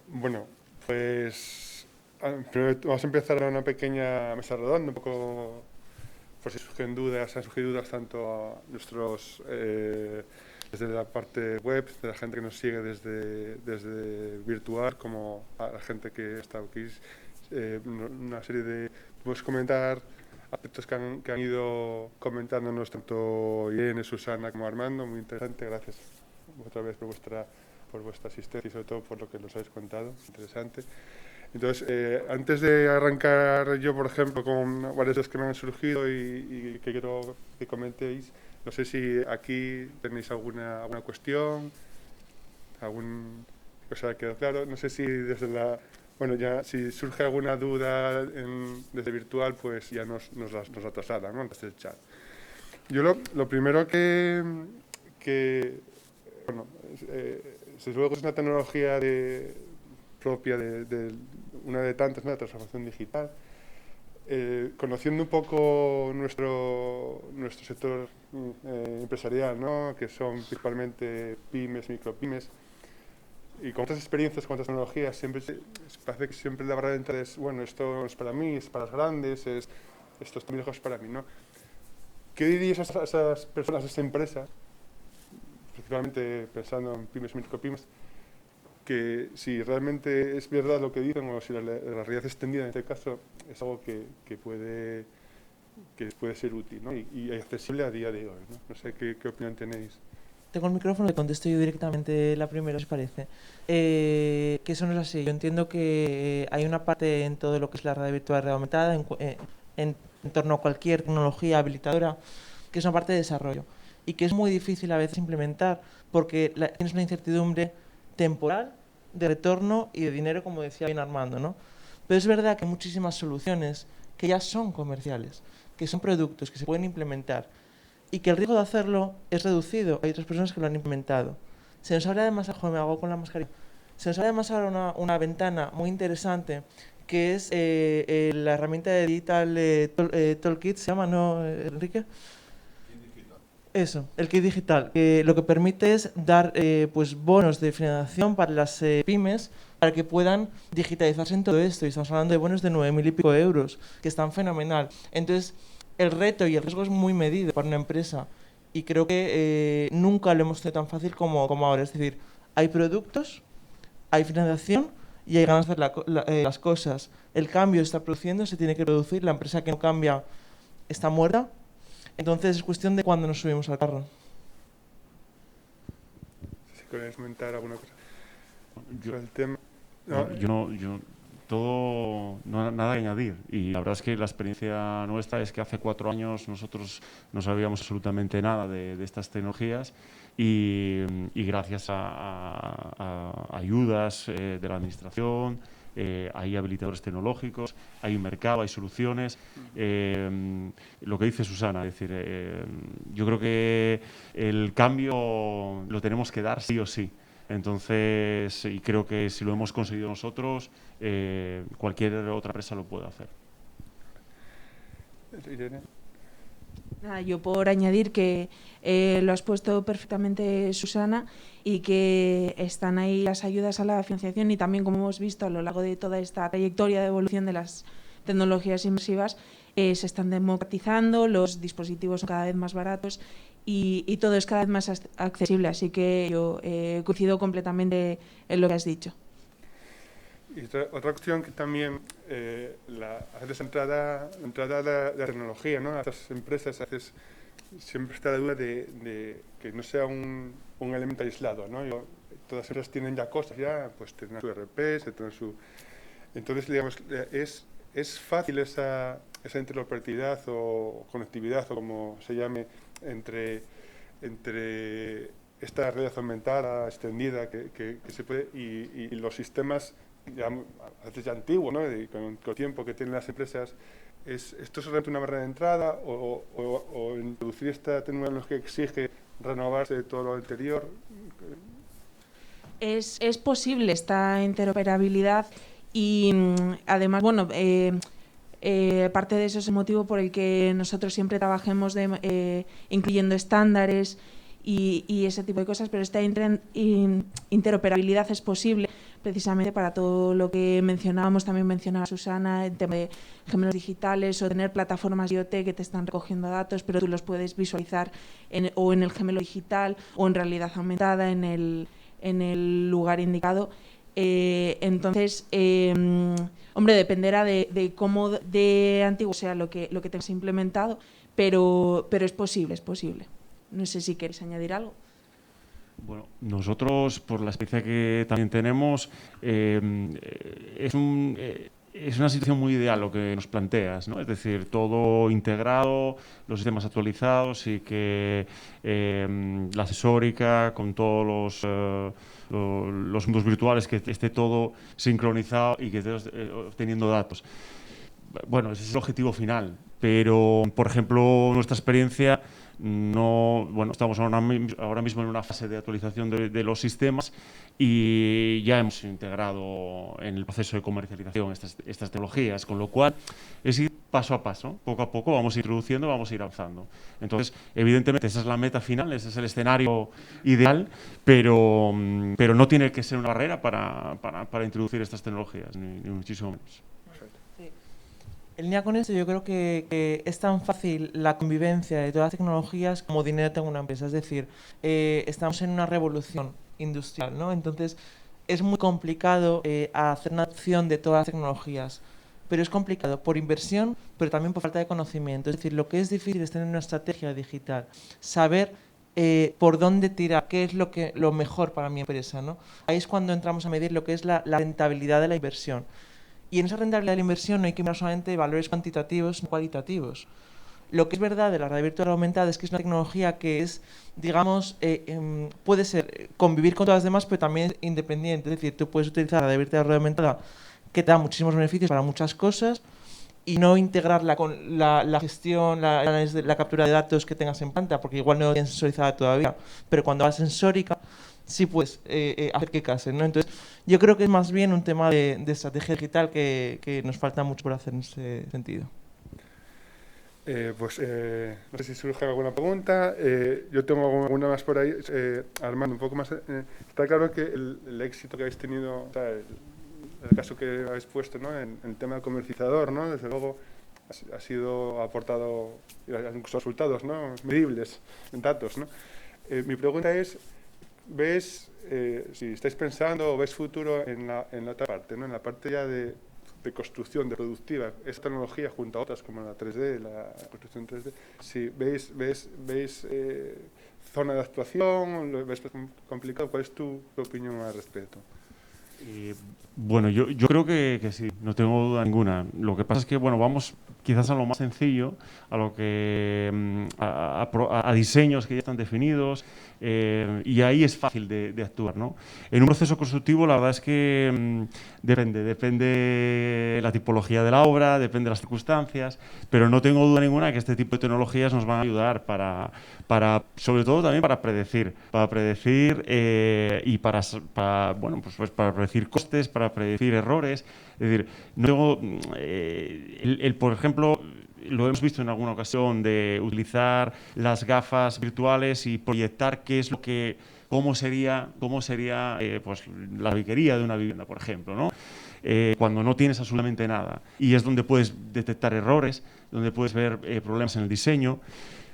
Bueno, pues primero vamos a empezar a una pequeña mesa redonda, un poco por si surgen dudas, han surgido dudas tanto a nuestros, desde la parte web, de la gente que nos sigue desde virtual, como a la gente que está aquí. Una serie de, podemos comentar aspectos que han ido comentándonos tanto Irene, Susana como Armando, muy interesante, gracias otra vez por vuestra asistencia y sobre todo por lo que nos habéis contado, interesante. Entonces, antes de arrancar yo, por ejemplo, con varias cosas que me han surgido y que quiero que comentéis, no sé si aquí tenéis alguna cuestión, alguna cosa que quedó claro, no sé si desde la... Bueno, ya si surge alguna duda desde virtual, pues ya nos la trasladan, ¿no? Desde el chat. Yo lo primero bueno, desde luego es una tecnología propia de una de tantas, ¿no? De transformación digital. conociendo un poco nuestro sector empresarial, ¿no? Que son principalmente pymes, micropymes, y con otras experiencias, con otras tecnologías, parece que siempre la barrera de entrada es, bueno, esto es para mí, es para los grandes, esto es muy lejos para mí, ¿no? ¿Qué dirías a esas personas, a esas empresas, principalmente pensando en pymes, micropymes, que si realmente es verdad lo que dicen o si la realidad extendida en este caso es algo que puede ser útil, ¿no? y accesible a día de hoy, ¿no? No sé qué opinión tenéis. Tengo el micrófono y contesto yo directamente la primera, si parece. Que eso no es así. Yo entiendo que hay una parte en todo lo que es la realidad virtual, realidad aumentada, en torno a cualquier tecnología habilitadora, que es una parte de desarrollo y que es muy difícil a veces implementar porque tienes una incertidumbre temporal, de retorno y de dinero, como decía bien Armando, ¿no? Pero es verdad que hay muchísimas soluciones que ya son comerciales, que son productos que se pueden implementar y que el riesgo de hacerlo es reducido. Hay otras personas que lo han implementado. Se nos abre además, me hago con la mascarilla, se nos abre además ahora una ventana muy interesante que es la herramienta de Digital Toolkit, se llama, ¿no, Enrique? Eso, el kit digital, que lo que permite es dar pues bonos de financiación para las pymes para que puedan digitalizarse en todo esto. Y estamos hablando de bonos de 9.000 y pico euros, que están fenomenal. Entonces, el reto y el riesgo es muy medido para una empresa. Y creo que nunca lo hemos tenido tan fácil como ahora. Es decir, hay productos, hay financiación y hay ganas de hacer las cosas. El cambio está produciendo, se tiene que producir. La empresa que no cambia está muerta. Entonces es cuestión de cuándo nos subimos al carro. Si queréis comentar alguna cosa yo, el tema. Nada que añadir. Y la verdad es que la experiencia nuestra es que hace 4 años nosotros no sabíamos absolutamente nada de estas tecnologías y gracias a ayudas de la administración, hay habilitadores tecnológicos, hay un mercado, hay soluciones. Lo que dice Susana, es decir, yo creo que el cambio lo tenemos que dar sí o sí. Entonces, y creo que si lo hemos conseguido nosotros, cualquier otra empresa lo puede hacer. Irene. Nada, yo por añadir que lo has puesto perfectamente, Susana, y que están ahí las ayudas a la financiación y también, como hemos visto a lo largo de toda esta trayectoria de evolución de las tecnologías inmersivas, se están democratizando, los dispositivos son cada vez más baratos y todo es cada vez más accesible. Así que yo coincido completamente en lo que has dicho. Y otra cuestión que también, a veces entrada de la tecnología, ¿no? A estas empresas, a veces siempre está la duda de que no sea un elemento aislado, ¿no? Todas las empresas tienen ya cosas, pues tienen su ERP, tienen su... Entonces, digamos, es fácil esa interoperabilidad o conectividad, o como se llame, entre esta realidad aumentada, extendida, que se puede, y los sistemas ya, a veces ya antiguo, ¿no? Con el tiempo que tienen las empresas, ¿esto es realmente una barrera de entrada o introducir esta tecnología que exige renovarse de todo lo anterior? Es posible esta interoperabilidad y además, bueno, parte de eso es el motivo por el que nosotros siempre trabajemos incluyendo estándares y ese tipo de cosas, pero esta interoperabilidad es posible precisamente para todo lo que mencionábamos, también mencionaba Susana, el tema de gemelos digitales o tener plataformas IoT que te están recogiendo datos, pero tú los puedes visualizar o en el gemelo digital o en realidad aumentada en el lugar indicado. Entonces, hombre, dependerá de cómo de antiguo sea lo que tengas implementado, pero es posible, es posible. No sé si queréis añadir algo. Bueno, nosotros, por la experiencia que también tenemos, es una situación muy ideal lo que nos planteas, ¿no? Es decir, todo integrado, los sistemas actualizados y que la asesórica con todos los mundos virtuales, que esté todo sincronizado y que esté obteniendo datos. Bueno, ese es el objetivo final, pero, por ejemplo, nuestra experiencia no, bueno, estamos ahora mismo en una fase de actualización de los sistemas y ya hemos integrado en el proceso de comercialización estas tecnologías, con lo cual es ir paso a paso, poco a poco vamos introduciendo, vamos a ir avanzando. Entonces, evidentemente, esa es la meta final, ese es el escenario ideal, pero no tiene que ser una barrera para introducir estas tecnologías, ni muchísimo menos. En línea con esto, yo creo que es tan fácil la convivencia de todas las tecnologías como dinero tengo una empresa. Es decir, estamos en una revolución industrial, ¿no? Entonces, es muy complicado hacer una adopción de todas las tecnologías. Pero es complicado por inversión, pero también por falta de conocimiento. Es decir, lo que es difícil es tener una estrategia digital, saber por dónde tirar, qué es lo mejor para mi empresa, ¿no? Ahí es cuando entramos a medir lo que es la rentabilidad de la inversión. Y en esa rentabilidad de la inversión no hay que mirar solamente valores cuantitativos, sino cualitativos. Lo que es verdad de la realidad virtual aumentada es que es una tecnología que es, digamos, puede ser convivir con todas las demás, pero también es independiente. Es decir, tú puedes utilizar la realidad virtual aumentada, que te da muchísimos beneficios para muchas cosas, y no integrarla con la gestión, la captura de datos que tengas en planta, porque igual no lo tienes sensorizada todavía, pero cuando va sensórica, sí puedes hacer que casen, ¿no? Entonces, yo creo que es más bien un tema de estrategia digital que nos falta mucho por hacer en ese sentido. No sé si surge alguna pregunta. Yo tengo alguna más por ahí. Armando, un poco más. Está claro que el éxito que habéis tenido, o sea, el caso que habéis puesto, ¿no? en el tema del comercializador, ¿no? Desde luego ha sido aportado incluso resultados, ¿no? Medibles en datos, ¿no? Mi pregunta es, ¿ves, si estáis pensando o ves futuro en la otra parte, ¿no? En la parte ya de construcción, de productiva, esta tecnología junto a otras como la 3D, la construcción 3D, si veis zona de actuación, lo ves complicado, ¿cuál es tu opinión al respecto? Bueno, yo creo que sí, no tengo duda ninguna. Lo que pasa es que, bueno, vamos quizás a lo más sencillo, a lo que a diseños que ya están definidos, y ahí es fácil de actuar, ¿no? En un proceso constructivo, la verdad es que depende la tipología de la obra, depende de las circunstancias, pero no tengo duda ninguna que este tipo de tecnologías nos van a ayudar para sobre todo también para predecir y para predecir costes, para predecir errores. Es decir, no tengo, por ejemplo, lo hemos visto en alguna ocasión de utilizar las gafas virtuales y proyectar cómo sería pues la tabiquería de una vivienda, por ejemplo, ¿no? Cuando no tienes absolutamente nada. Y es donde puedes detectar errores, donde puedes ver problemas en el diseño.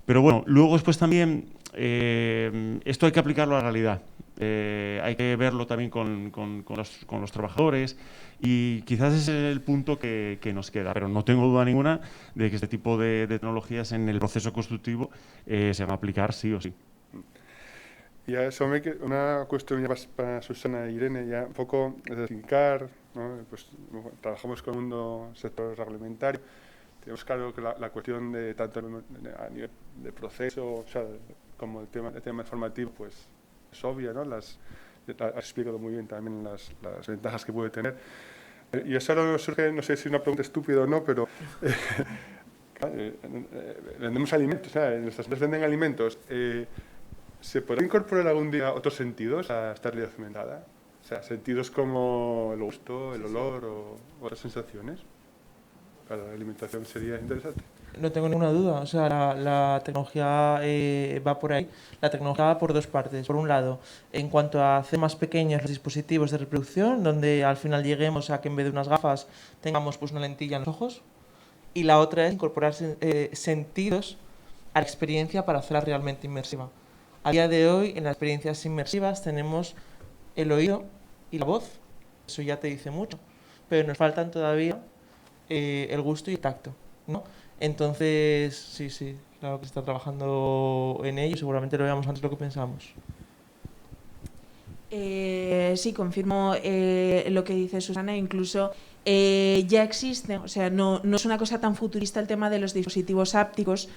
Pero bueno, luego después también esto hay que aplicarlo a la realidad. Hay que verlo también con los trabajadores y quizás ese es el punto que nos queda. Pero no tengo duda ninguna de que este tipo de tecnologías en el proceso constructivo se van a aplicar sí o sí. Y a eso una cuestión ya para Susana e Irene, ya un poco de fincar, ¿no? Pues trabajamos con el mundo sector reglamentario. Tenemos claro que la cuestión de tanto a nivel de proceso, o sea, como el tema informativo, pues es obvia, ¿no? Has explicado muy bien también las ventajas que puede tener. Y eso ahora nos surge, no sé si es una pregunta estúpida o no, pero vendemos alimentos, en nuestras empresas venden alimentos. ¿Se podrá incorporar algún día otros sentidos a esta realidad aumentada? O sea, sentidos como el gusto, el olor o otras sensaciones. Para la alimentación sería interesante. No tengo ninguna duda. O sea, la tecnología va por ahí. La tecnología va por dos partes. Por un lado, en cuanto a hacer más pequeños los dispositivos de reproducción, donde al final lleguemos a que en vez de unas gafas tengamos pues una lentilla en los ojos. Y la otra es incorporar sentidos a la experiencia para hacerla realmente inmersiva. A día de hoy, en las experiencias inmersivas tenemos el oído y la voz. Eso ya te dice mucho. Pero nos faltan todavía el gusto y el tacto, ¿no? Entonces, sí, claro que se está trabajando en ello, seguramente lo veamos antes de lo que pensamos. Sí, confirmo lo que dice Susana, incluso ya existe, o sea, no es una cosa tan futurista el tema de los dispositivos hápticos,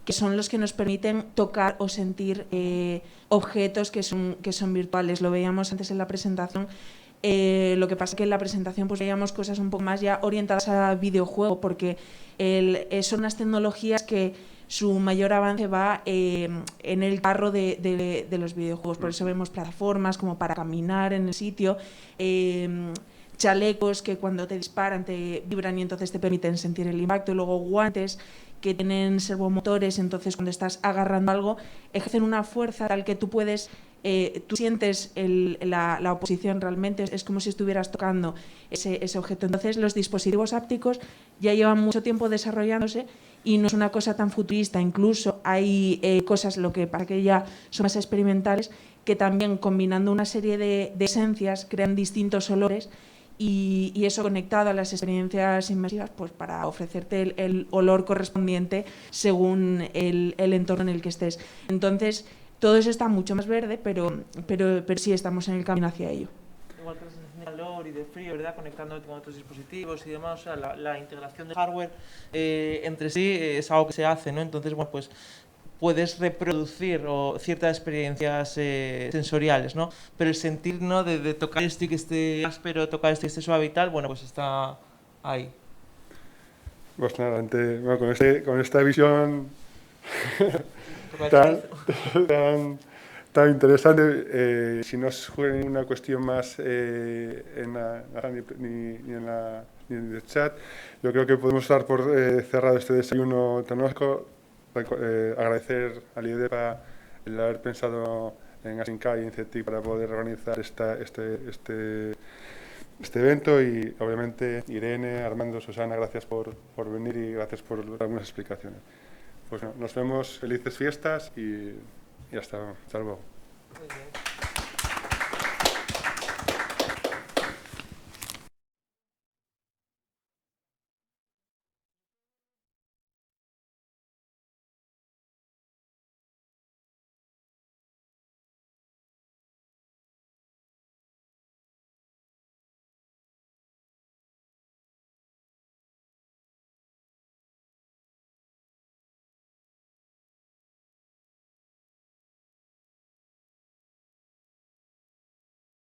que son los que nos permiten tocar o sentir objetos que son virtuales. Lo veíamos antes en la presentación. Lo que pasa que en la presentación pues veíamos cosas un poco más ya orientadas a videojuego, porque son unas tecnologías que su mayor avance va en el carro de los videojuegos. Por eso vemos plataformas como para caminar en el sitio, chalecos que cuando te disparan te vibran y entonces te permiten sentir el impacto, y luego guantes que tienen servomotores, entonces cuando estás agarrando algo ejercen una fuerza tal que tú puedes, tú sientes la oposición realmente, es como si estuvieras tocando ese objeto. Entonces los dispositivos ápticos ya llevan mucho tiempo desarrollándose y no es una cosa tan futurista, incluso hay cosas, lo que para que ya son más experimentales, que también combinando una serie de esencias crean distintos olores, y eso conectado a las experiencias inmersivas pues para ofrecerte el olor correspondiente según el entorno en el que estés. Entonces, todo eso está mucho más verde, pero sí estamos en el camino hacia ello. Igual que la sensación de calor y de frío, ¿verdad? Conectándote con otros dispositivos y demás, o sea, la integración de hardware entre sí es algo que se hace, ¿no? Entonces, bueno, pues puedes reproducir ciertas experiencias sensoriales, ¿no? Pero el sentir, ¿no? de tocar esto y que esté áspero, tocar esto y que esté suave y tal, bueno, pues está ahí. Pues nada, bueno, con esta visión tan interesante, si no surge una cuestión más en el chat, yo creo que podemos dar por cerrado este desayuno tecnológico. Agradecer al IDEPA el haber pensado en Asincar y en CETIC para poder organizar este evento, y obviamente Irene, Armando, Susana, gracias por venir y gracias por algunas explicaciones. Pues nos vemos, felices fiestas y hasta luego. Muy bien.